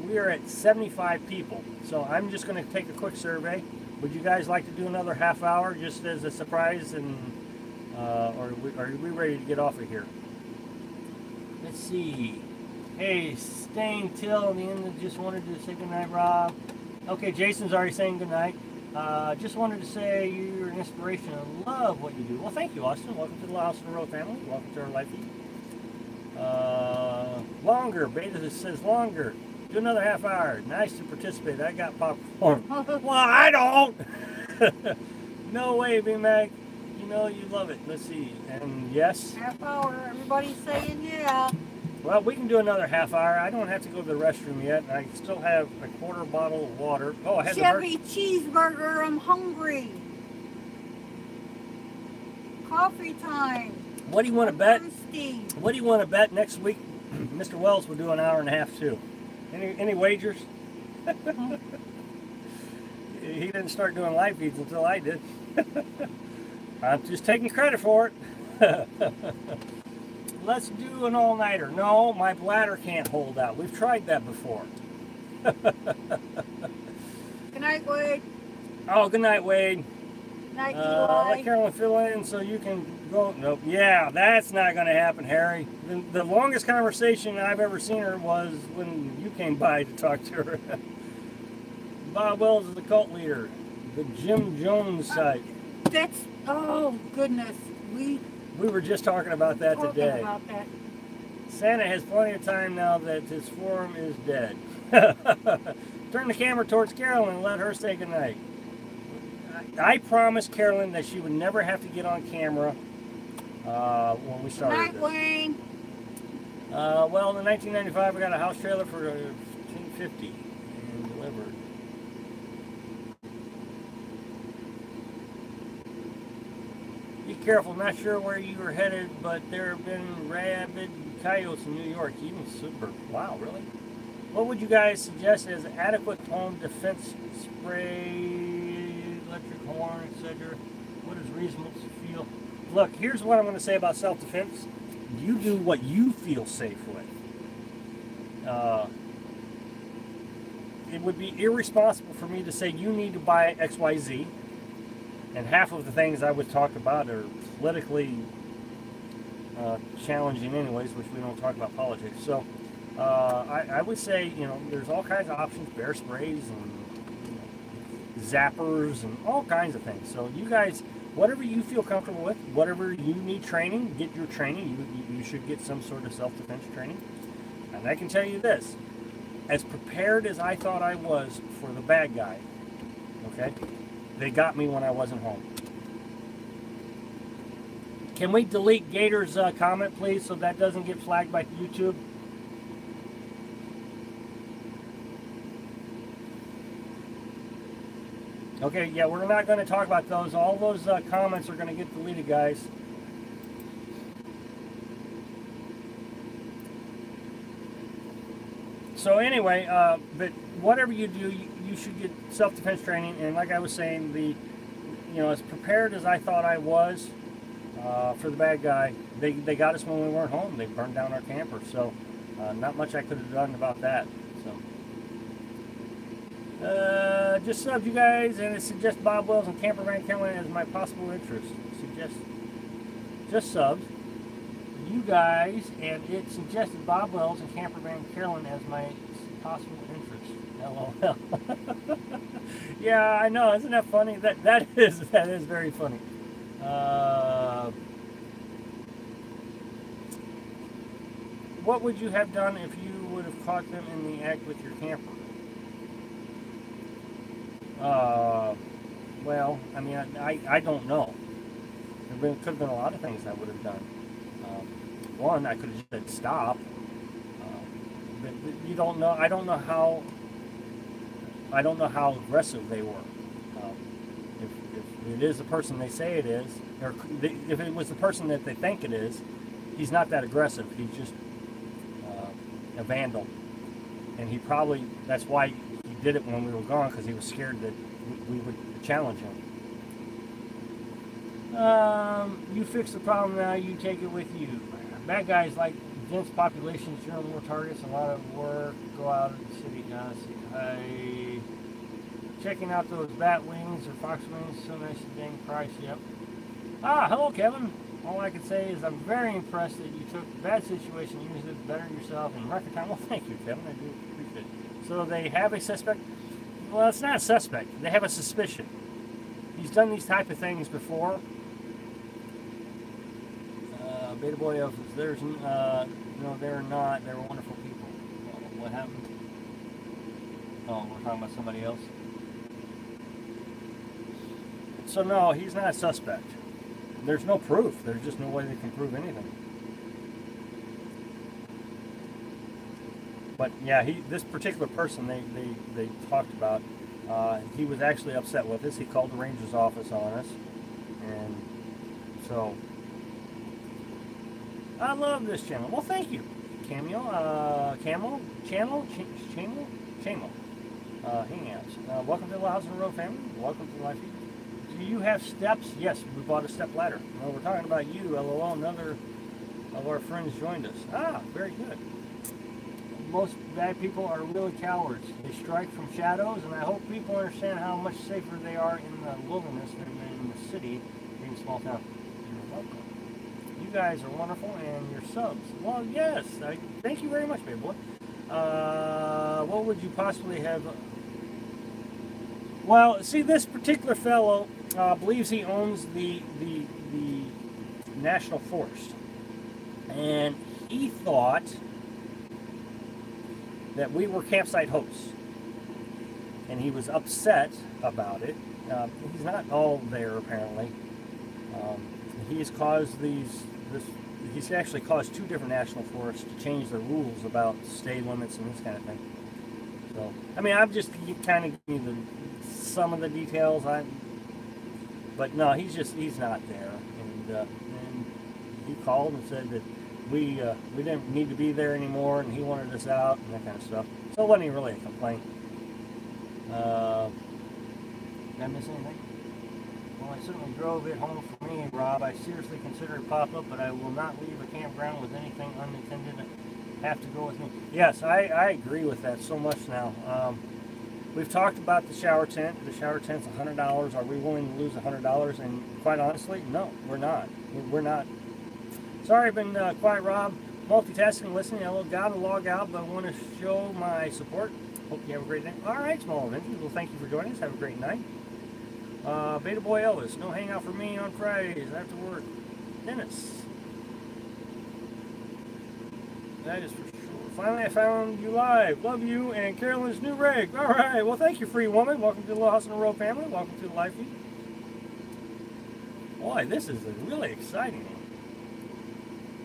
we are at 75 people. So I'm just going to take a quick survey. Would you guys like to do another half hour just as a surprise, and or are we ready to get off of here? Let's see. Hey, staying till the end. Just wanted to say goodnight, Rob. Okay, Jason's already saying goodnight. Just wanted to say you're an inspiration and love what you do. Well, thank you, Austin. Welcome to the House on the Road family. Welcome to our life feed. Longer. Beta says longer. Do another half hour. Nice to participate. I got popcorn. Well, I don't. No way, B-Mac. You know you love it. Let's see. And yes. Half hour. Everybody's saying yeah. Well, we can do another half hour. I don't have to go to the restroom yet. I still have a quarter bottle of water. Oh, I had Chevy cheeseburger. I'm hungry. Coffee time. What do you want to bet? Thirsty. What do you want to bet next week? Mr. Wells will do an hour and a half too. Any wagers? He didn't start doing live feeds until I did. I'm just taking credit for it. Let's do an all-nighter. No, my bladder can't hold out. We've tried that before. Good night, Wade. Oh, good night, Wade. Night, Let Eli. Carolyn fill in so you can go. Nope. Yeah, that's not going to happen, Harry. The longest conversation I've ever seen her was when you came by to talk to her. Bob Wells is the cult leader. The Jim Jones site. That's, oh, goodness. We were just talking about that today. About that. Santa has plenty of time now that his forum is dead. Turn the camera towards Carolyn and let her say goodnight. I promised Carolyn that she would never have to get on camera when we started Night, this. Wayne. Well, in 1995, I got a house trailer for $1,550 and delivered. Be careful, not sure where you were headed, but there have been rabid coyotes in New York, even super. Wow, really? What would you guys suggest as adequate home defense spray, electric horn, etc.? What is reasonable to feel? Look, here's what I'm going to say about self-defense. You do what you feel safe with. It would be irresponsible for me to say you need to buy XYZ, and half of the things I would talk about are politically challenging anyways, which we don't talk about politics. So I would say, there's all kinds of options, bear sprays and zappers and all kinds of things. So you guys, whatever you feel comfortable with, whatever you need training, get your training. You should get some sort of self-defense training. And I can tell you this, as prepared as I thought I was for the bad guy, okay, they got me when I wasn't home. Can we delete Gator's comment, please, so that doesn't get flagged by YouTube? Okay, yeah, we're not going to talk about those. All those comments are going to get deleted, guys. So anyway, but whatever you do, you should get self-defense training. And like I was saying, as prepared as I thought I was for the bad guy, they got us when we weren't home. They burned down our camper. So not much I could have done about that. So just subbed you guys, and it suggests Bob Wells and Campervan Carolyn as my possible interest. Just subbed you guys, and it suggested Bob Wells and Campervan Carolyn as my possible interest. LOL. Yeah, I know. Isn't that funny? That is very funny. What would you have done if you would have caught them in the act with your camper? Well, I mean, I don't know. There could have been a lot of things I would have done. One, I could have just said stop. But you don't know. I don't know how aggressive they were. If it is the person they say it is, or if it was the person that they think it is, he's not that aggressive. He's just a vandal, and that's why he did it when we were gone, because he was scared that we would challenge him. You fix the problem now, you take it with you. Bad guys like dense populations, generally more targets, a lot of work, go out of the city, checking out those bat wings or fox wings, so nice and dang price, yep. Hello Kevin. All I can say is I'm very impressed that you took a bad situation, used it better yourself in record time. Well, thank you, Kevin, I do appreciate it. So they have a suspect? Well, it's not a suspect. They have a suspicion. He's done these type of things before. Beta Boy of there's no, they're not. They're wonderful people. What happened? Oh, we're talking about somebody else. So no, he's not a suspect. There's no proof. There's just no way they can prove anything. But yeah, this particular person they talked about, he was actually upset with us. He called the ranger's office on us, and so I love this channel. Well, thank you, Hangouts. Welcome to the House on the Road family. Welcome to the life. Do you have steps? Yes, we bought a step ladder. Well, we're talking about you. LOL. Another of our friends joined us. Very good. Most bad people are really cowards. They strike from shadows, and I hope people understand how much safer they are in the wilderness than in the city, being a small town. You're welcome. You guys are wonderful, and your subs. Well, yes. Thank you very much, baby boy. What would you possibly have? Well, see, this particular fellow believes he owns the national forest, and he thought that we were campsite hosts, and he was upset about it. He's not all there apparently. He has caused this he's actually caused 2 different national forests to change their rules about stay limits and this kind of thing. So, I mean, I'm just kind of giving you some of the details. But no, he's not there. And he called and said that we didn't need to be there anymore, and he wanted us out and that kind of stuff. So it wasn't even really a complaint. Did I miss anything? Well, I certainly drove it home for me, Rob. I seriously consider it pop-up, but I will not leave a campground with anything unintended to have to go with me. Yes, I agree with that so much now. We've talked about the shower tent. The shower tent's $100. Are we willing to lose $100? And quite honestly, no, we're not. We're not. Sorry, I've been quiet, Rob. Multitasking, listening. I got to log out, but I want to show my support. Hope you have a great day. All right, Small Avengers. Well, thank you for joining us. Have a great night. Beta Boy Elvis. No hangout for me on Fridays after work. Dennis. That is for sure. Finally, I found you live. Love you and Carolyn's new rig. All right. Well, thank you, free woman. Welcome to the Little House on the Road family. Welcome to the live feed. Boy, this is a really exciting one.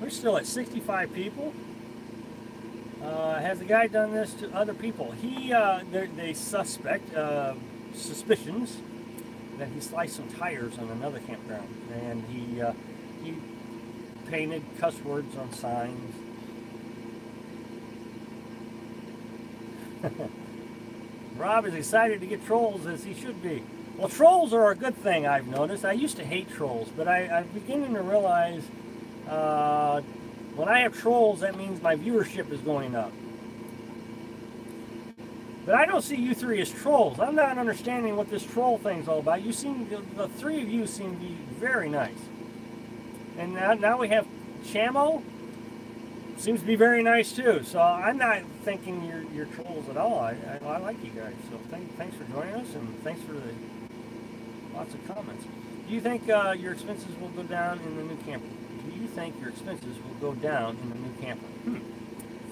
We're still at 65 people. Has the guy done this to other people? They suspect suspicions that he sliced some tires on another campground, and he painted cuss words on signs. Rob is excited to get trolls, as he should be. Well, trolls are a good thing, I've noticed. I used to hate trolls, but I'm beginning to realize when I have trolls, that means my viewership is going up. But I don't see you three as trolls. I'm not understanding what this troll thing's all about. The three of you seem to be very nice. And now we have Chamo. Seems to be very nice too. So I'm not thinking you're trolls at all. I like you guys. So thanks for joining us, and thanks for lots of comments. Do you think your expenses will go down in the new camper? Do you think your expenses will go down in the new camper?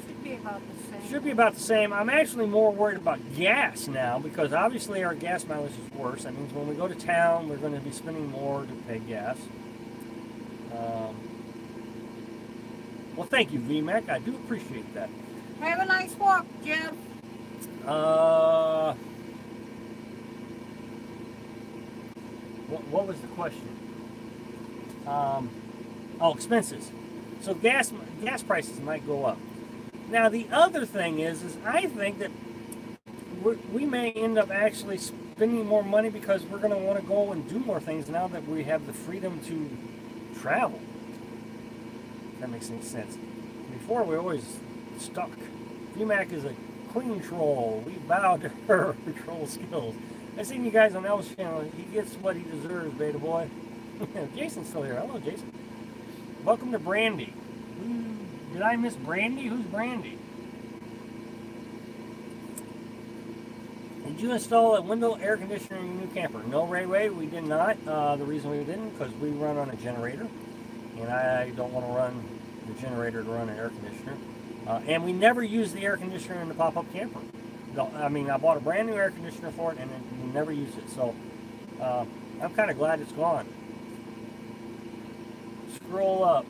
Should be about the same. Should be about the same. I'm actually more worried about gas now, because obviously our gas mileage is worse. That means when we go to town, we're going to be spending more to pay gas. Well, thank you, VMAC. I do appreciate that. Have a nice walk, Jeff. What was the question? Expenses. So gas prices might go up. Now the other thing is I think that we may end up actually spending more money, because we're going to want to go and do more things now that we have the freedom to travel. If that makes any sense. Before, we always stuck. VMAC is a queen troll. We bow to her troll skills. I've seen you guys on Elvis channel. He gets what he deserves, Beta Boy. Jason's still here. Hello, Jason. Welcome to Brandy. Did I miss Brandy? Who's Brandy? Did you install a window air conditioner in your new camper? No, Ray, we did not. The reason we didn't, because we run on a generator, and I don't want to run the generator to run an air conditioner. And we never use the air conditioner in the pop-up camper. I mean, I bought a brand new air conditioner for it, and we never used it. So I'm kind of glad it's gone. Scroll up.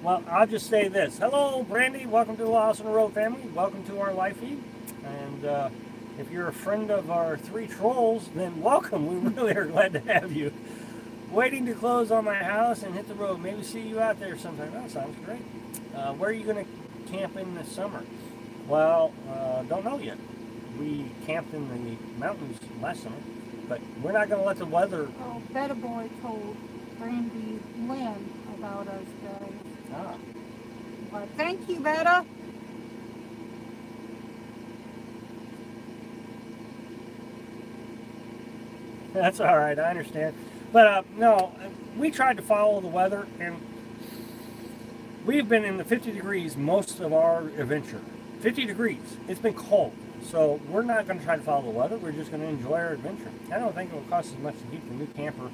Well, I'll just say this. Hello, Brandy. Welcome to the House on the Road family. Welcome to our live feed. And if you're a friend of our three trolls, then welcome. We really are glad to have you. Waiting to close on my house and hit the road. Maybe see you out there sometime. That sounds great. Where are you going to camp in this summer? Well, don't know yet. We camped in the mountains last summer, but we're not going to let the weather... Oh, Beta Boy told Brandy Lynn about us guys. Ah. But thank you, Beta. That's all right. I understand. But no, we tried to follow the weather, and we've been in the 50 degrees most of our adventure. 50 degrees. It's been cold. So we're not going to try to follow the weather. We're just going to enjoy our adventure. I don't think it will cost as much to heat the new camper.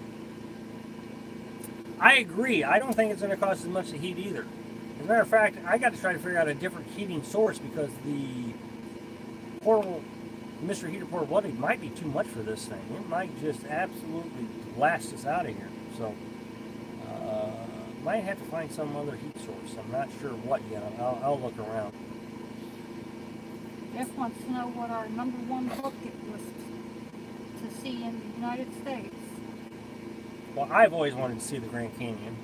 I agree. I don't think it's going to cost as much to heat either. As a matter of fact, I got to try to figure out a different heating source, because the portable Mr. Heater portability might be too much for this thing. It might just absolutely blast us out of here. So might have to find some other heat source. I'm not sure what yet. I'll look around. Jeff wants to know what our #1 bucket list to see in the United States. Well, I've always wanted to see the Grand Canyon.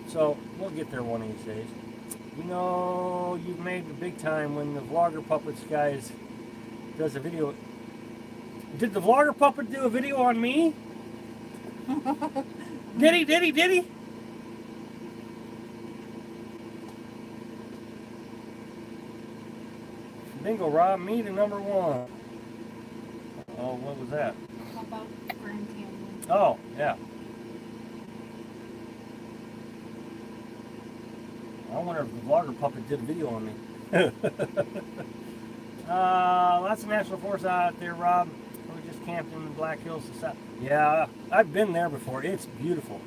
So we'll get there one of these days. You know, you've made the big time when the Vlogger Puppets guys does a video. Did the Vlogger Puppet do a video on me? Did he? Bingo, Rob, me to #1. Oh, what was that? How about Grand Canyon? Oh, yeah. I wonder if the Vlogger Puppet did a video on me. Lots of national forests out there, Rob. We just camped in the Black Hills. Yeah, I've been there before. It's beautiful.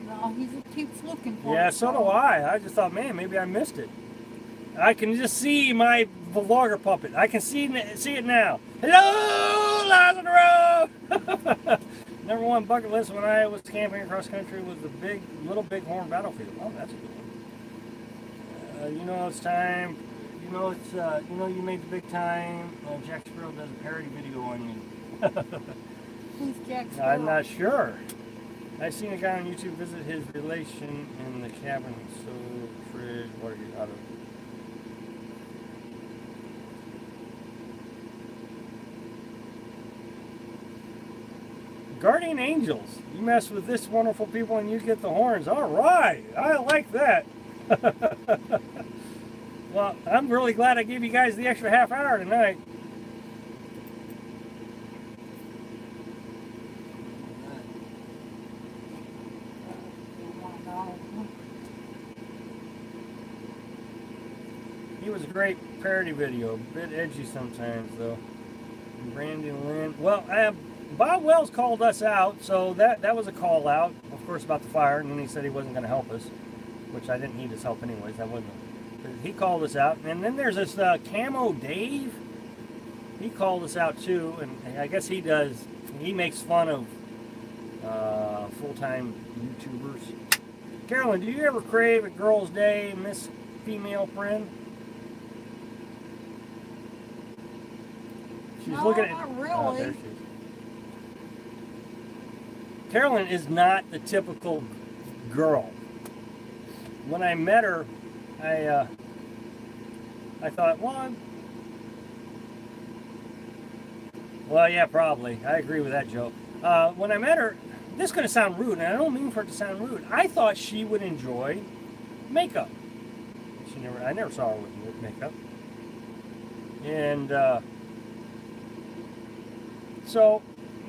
No, he keeps looking for it. Yeah, so do I. I just thought, man, maybe I missed it. I can just see my Vlogger Puppet. I can see it now. Hello, lies on the road. #1 bucket list when I was camping across country was the Little Bighorn battlefield. Oh, that's a good one. You know it's time. You know it's. You know you made the big time. Jack Sparrow does a parody video on you. Who's Jack Sparrow? I'm not sure. I've seen a guy on YouTube visit his relation in the cabin. So fridge, what are you out of? Guardian Angels. You mess with this wonderful people and you get the horns. All right. I like that. Well, I'm really glad I gave you guys the extra half hour tonight. He was a great parody video. A bit edgy sometimes, though. Brandon Lynn. Well, Bob Wells called us out, so that was a call out, of course, about the fire, and then he said he wasn't going to help us, which I didn't need his help anyways. I wasn't. He called us out, and then there's this Camo Dave. He called us out too, and I guess he makes fun of full-time YouTubers. Carolyn, do you ever crave a girl's day, Miss Female Friend? She's looking at. Not really. Oh, there she is. Carolyn is not the typical girl. When I met her, I thought, well, yeah, probably. I agree with that, Joe. When I met her, this is going to sound rude, and I don't mean for it to sound rude. I thought she would enjoy makeup. I never saw her with makeup. And so,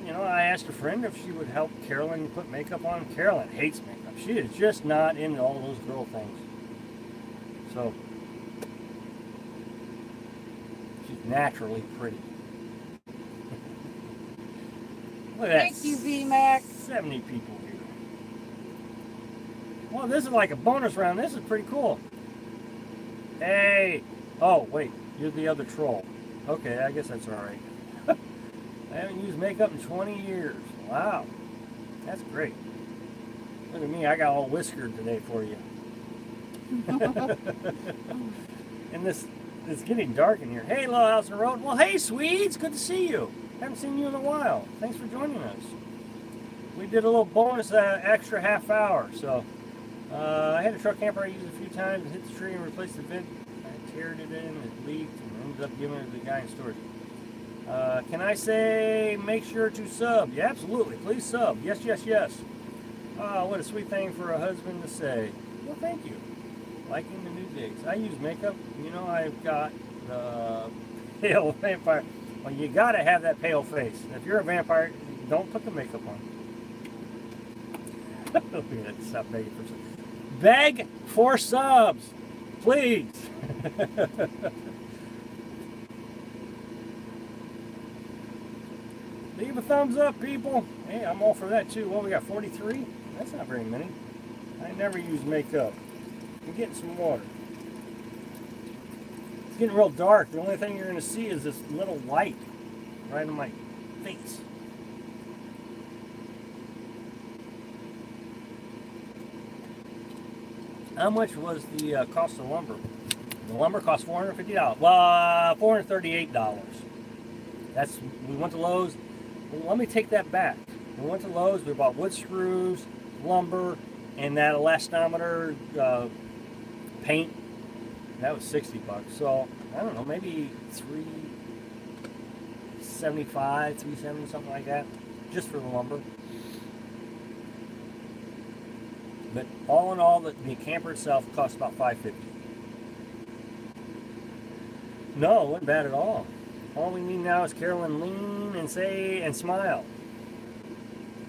you know, I asked a friend if she would help Carolyn put makeup on. Carolyn hates makeup. She is just not into all those girl things. So, she's naturally pretty. Look at that. Thank you, VMAX. 70 people here. Well, this is like a bonus round. This is pretty cool. Hey. Oh, wait. You're the other troll. Okay, I guess that's all right. I haven't used makeup in 20 years. Wow. That's great. Look at me. I got all whiskered today for you. And it's getting dark in here. Hey, Little House on the Road. Well, hey, Swedes. Good to see you. Haven't seen you in a while. Thanks for joining us. We did a little bonus extra half hour. So I had a truck camper I used a few times. It hit the tree and replaced the vent. I teared it in. It leaked and ended up giving it to the guy in storage. Can I say make sure to sub? Yeah, absolutely. Please sub. Yes, yes, yes. What a sweet thing for a husband to say. Well, thank you. Liking the new digs. I use makeup. You know, I've got the pale vampire. Well, you gotta have that pale face. If you're a vampire, don't put the makeup on. Look at that. Stop begging for subs. Beg for subs, please. Leave a thumbs up, people. Hey, I'm all for that too. Well, we got 43. That's not very many. I never use makeup. I'm getting some water. It's getting real dark. The only thing you're going to see is this little light right on my face. How much was the cost of lumber? The lumber cost $450. Well, $438. We went to Lowe's. Well, let me take that back. We went to Lowe's. We bought wood screws, lumber, and that elastometer paint. That was $60. So I don't know, maybe $375, $370, something like that, just for the lumber. But all in all, the camper itself cost about $550. No, it wasn't bad at all. All we need now is Carolyn lean and say and smile.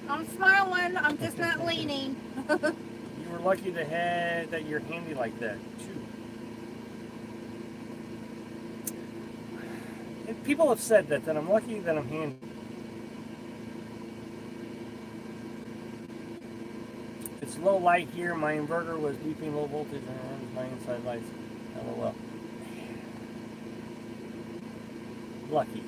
I'm smiling. I'm just not leaning. You were lucky to have that you're handy like that too. And people have said that I'm lucky that I'm handy. It's low light here. My inverter was beeping low voltage and my inside lights. LOL. Lucky.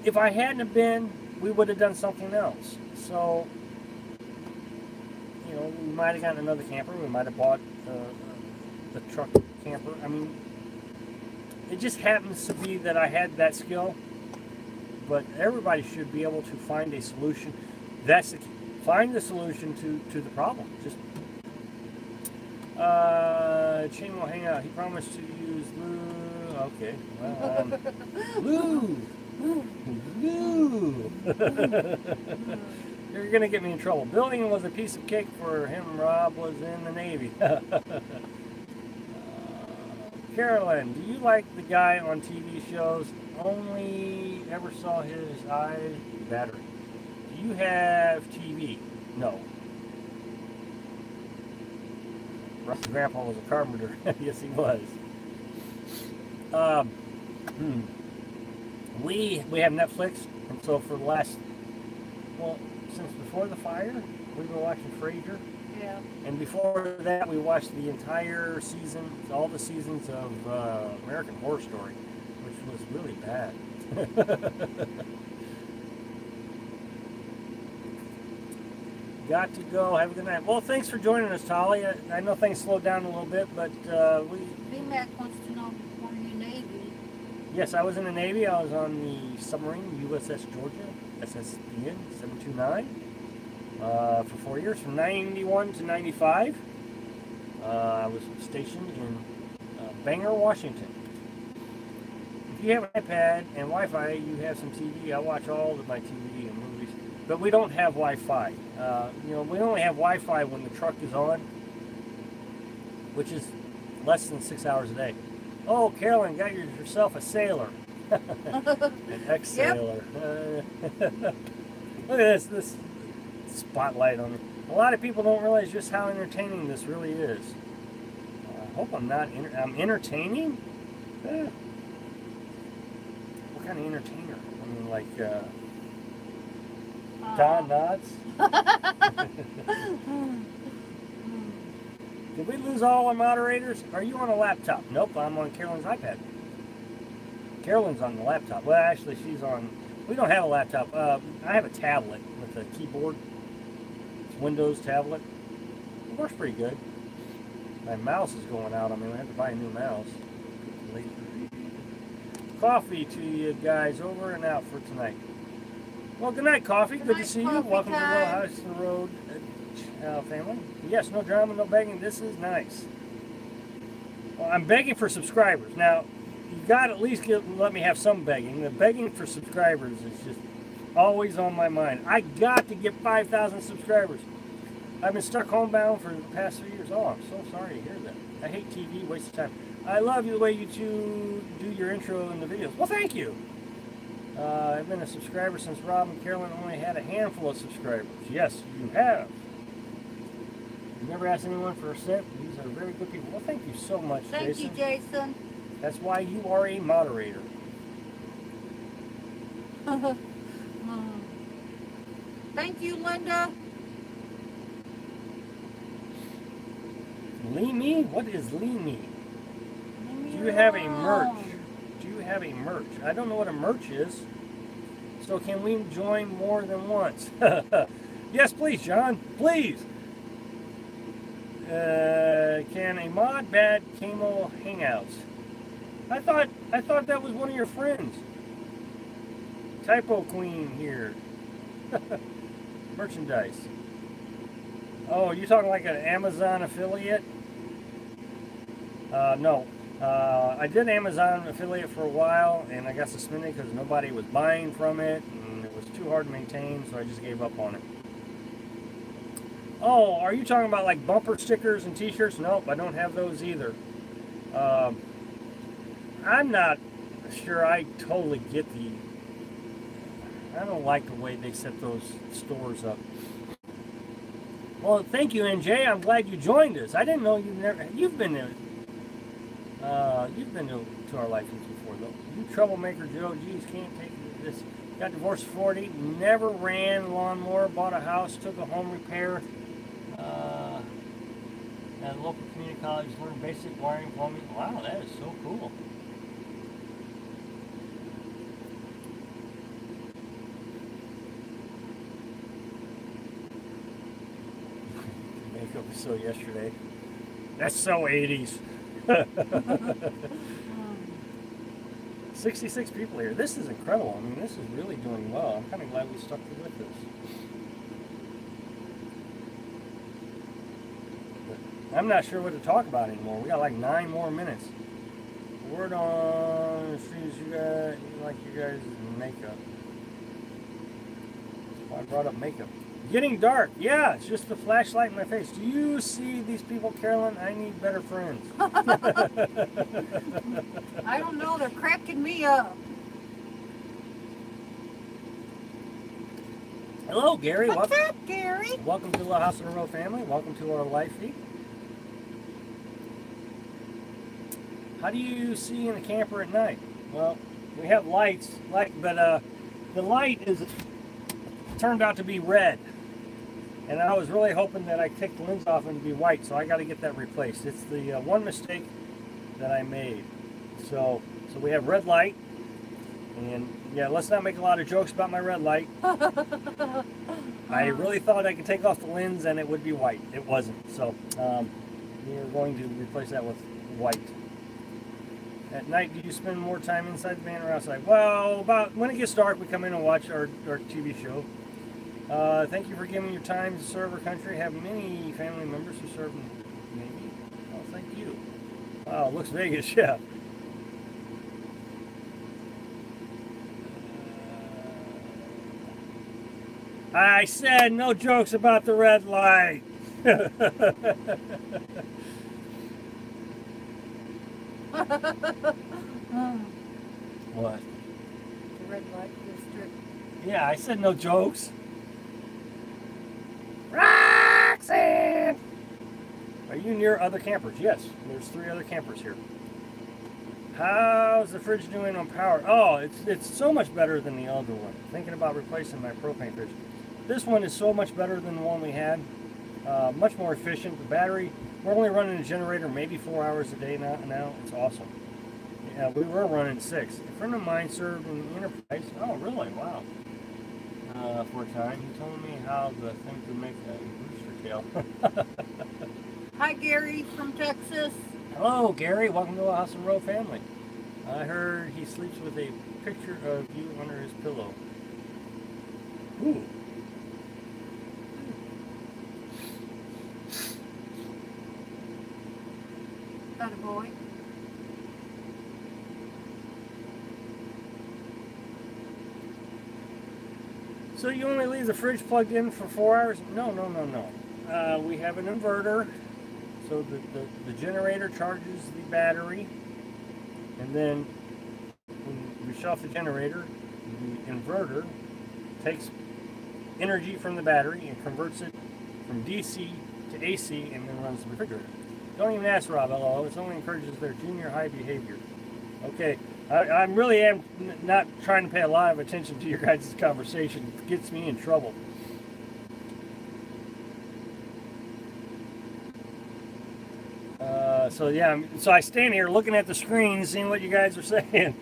If I hadn't have been, we would have done something else. So, you know, we might have gotten another camper. We might have bought the truck camper. I mean, it just happens to be that I had that skill. But everybody should be able to find a solution. That's the key. Find the solution to the problem. Just Shane will hang out. He promised to use lube. Okay, well, lube. You're gonna get me in trouble. Building was a piece of cake for him. Rob was in the Navy. Carolyn, do you like the guy on TV shows? Only ever saw his eyes. Battery. Do you have TV? No. Russ's grandpa was a carpenter. Yes, he was. We have Netflix, and so for the last, well, since before the fire, we were watching Frasier. Yeah. And before that, we watched the entire season, all the seasons of American Horror Story, which was really bad. Got to go. Have a good night. Well, thanks for joining us, Tolly. I know things slowed down a little bit, but VMAC wants to know, were you Navy? Yes, I was in the Navy. I was on the submarine USS Georgia, SSBN 729, for 4 years, from 91 to 95. I was stationed in Bangor, Washington. If you have an iPad and Wi-Fi, you have some TV. I watch all of my TV and movies, but we don't have Wi-Fi. You know, we only have Wi-Fi when the truck is on, which is less than 6 hours a day. Oh, Carolyn, got yourself a sailor. An ex-sailor. Yep. Look at this spotlight on me. A lot of people don't realize just how entertaining this really is. I hope I'm not. I'm entertaining. What kind of entertainer? I mean, like Don Knotts. Did we lose all our moderators? Are you on a laptop? Nope, I'm on Carolyn's iPad. Carolyn's on the laptop. Well, actually, she's on. We don't have a laptop. I have a tablet with a keyboard. It's Windows tablet. It works pretty good. My mouse is going out. I mean, I have to buy a new mouse. Coffee to you guys. Over and out for tonight. Well, good night, Coffee. Good to see you. Welcome to Real House to the Road family. Yes, no drama, no begging. This is nice. Well, I'm begging for subscribers. Now, you got to at least let me have some begging. The begging for subscribers is just always on my mind. I got to get 5,000 subscribers. I've been stuck homebound for the past 3 years. Oh, I'm so sorry to hear that. I hate TV, waste of time. I love the way you two do your intro in the videos. Well, thank you. I've been a subscriber since Rob and Carolyn only had a handful of subscribers. Yes, you have. You've never asked anyone for a cent. These are very good people. Well, thank you so much, Jason. Thank you, Jason. That's why you are a moderator. Thank you, Linda. Leave Me? What is Leave Me? Do you have a merch? Do you have a merch. I don't know what a merch is. So can we join more than once? Yes, please, John. Please. Can a mod bad camo hangouts? I thought that was one of your friends. Typo Queen here. Merchandise. Oh, you talking like an Amazon affiliate? No. I did Amazon affiliate for a while, and I got suspended because nobody was buying from it, and it was too hard to maintain, so I just gave up on it. Oh, are you talking about like bumper stickers and t-shirts? Nope, I don't have those either. I'm not sure I totally get I don't like the way they set those stores up. Well, thank you, NJ. I'm glad you joined us. I didn't know you've been to our life feeds before, though. You troublemaker, Joe. Geez, can't take this. Got divorced at 40. Never ran lawnmower. Bought a house. Took a home repair. At a local community college. Learned basic wiring, plumbing. Wow, that is so cool. Makeup was so yesterday. That's so 80s. 66 people here. This is incredible. I mean, this is really doing well. I'm kind of glad we stuck with this. But I'm not sure what to talk about anymore. We got like 9 more minutes. Word on streams, you guys like you guys' makeup. Well, I brought up makeup. Getting dark. Yeah, it's just the flashlight in my face. Do you see these people, Carolyn? I need better friends. I don't know. They're cracking me up. Hello, Gary. What's up, Gary? Welcome to the House on the Road family. Welcome to our live feed. How do you see in a camper at night? Well, we have lights, but the light is turned out to be red. And I was really hoping that I take the lens off and it'd be white, so I got to get that replaced. It's the one mistake that I made. So we have red light, and yeah, let's not make a lot of jokes about my red light. I really thought I could take off the lens and it would be white. It wasn't. So we're going to replace that with white. At night, do you spend more time inside the van or outside? Well, about when it gets dark, we come in and watch our TV show. Thank you for giving your time to serve our country. Have many family members who serve in the Navy. Oh, thank you. Wow, looks Vegas, yeah. I said no jokes about the red light. What? The red light district. Yeah, I said no jokes. Roxanne! Are you near other campers? Yes, there's 3 other campers here. How's the fridge doing on power? Oh, it's so much better than the other one. Thinking about replacing my propane fridge. This one is so much better than the one we had. Much more efficient. The battery, we're only running a generator maybe 4 hours a day now. It's awesome. Yeah, we were running 6. A friend of mine served in the Enterprise. Oh, really? Wow. For a time, he told me how the thing to make a rooster tail. Hi, Gary from Texas. Hello, Gary. Welcome to the House and Road family. I heard he sleeps with a picture of you under his pillow. Ooh. Got a boy. So you only leave the fridge plugged in for 4 hours? No. We have an inverter. So the generator charges the battery. And then when we shut off the generator, the inverter takes energy from the battery and converts it from DC to AC and then runs the refrigerator. Don't even ask Rob, hello. It only encourages their junior high behavior. Okay. I really am not trying to pay a lot of attention to your guys' conversation. It gets me in trouble. So yeah, so I stand here looking at the screen, seeing what you guys are saying.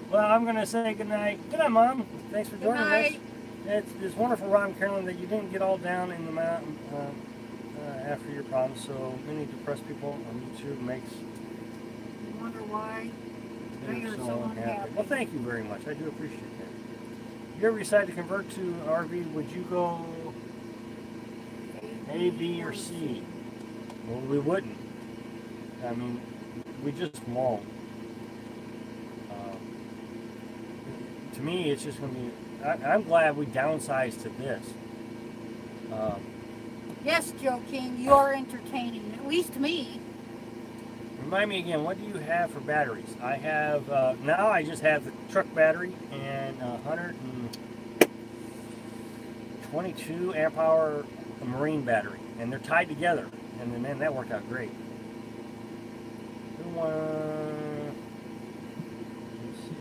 Well, I'm gonna say good night. Good night, Mom. Thanks for joining us. It's wonderful, Rob, Carolyn, that you didn't get all down in the mountain after your problems. So many depressed people on YouTube makes You wonder why they me are so so unhappy. unhappy. Well, thank you very much. I do appreciate that. If you ever decide to convert to an RV, would you go A, B, or C? Well, we wouldn't. I mean, we just won't. To me, it's just going to be. I'm glad we downsized to this. Yes, Joe King, you are entertaining. At least me. Remind me again, what do you have for batteries? I have, now I just have the truck battery and 122 amp hour marine battery. And they're tied together. And then, man, that worked out great. Who won? Let's see.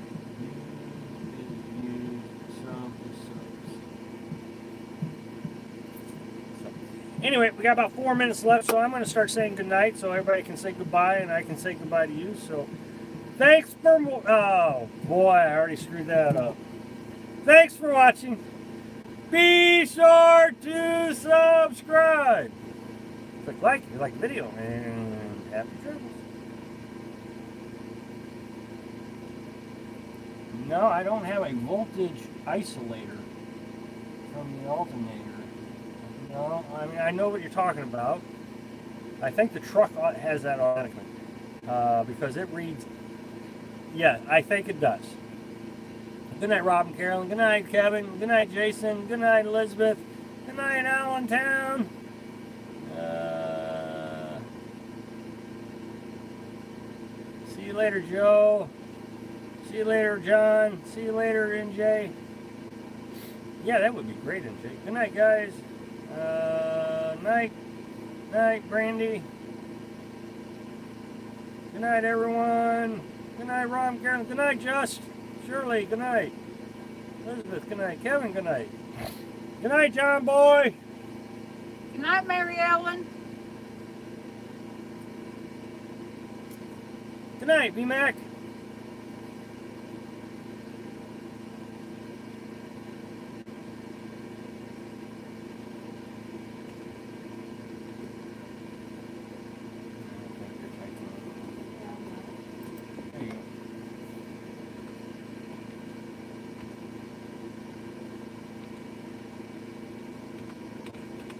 Anyway, we got about 4 minutes left, so I'm going to start saying goodnight so everybody can say goodbye and I can say goodbye to you. So, thanks for... Oh, boy, I already screwed that up. Thanks for watching. Be sure to subscribe. Click like if you like the video, and happy travels. No, I don't have a voltage isolator from the alternator. No, I mean, I know what you're talking about. I think the truck has that automatically because it reads. Yeah, I think it does. Good night, Rob and Carolyn. Good night, Kevin. Good night, Jason. Good night, Elizabeth. Good night, Allentown. See you later, Joe. See you later, John. See you later, NJ. Yeah, that would be great, NJ. Good night, guys. Night, Brandy. Good night, everyone. Good night, Ron, Karen. Good night, Just. Shirley, good night. Elizabeth, good night. Kevin, good night. Good night, John Boy. Good night, Mary Ellen. Good night, B-Mac.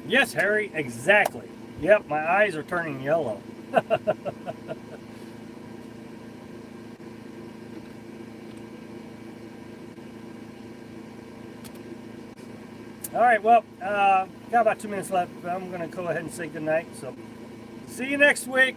Yes, Harry, exactly. Yep, my eyes are turning yellow. All right, well, got about 2 minutes left. I'm going to go ahead and say goodnight. So, see you next week.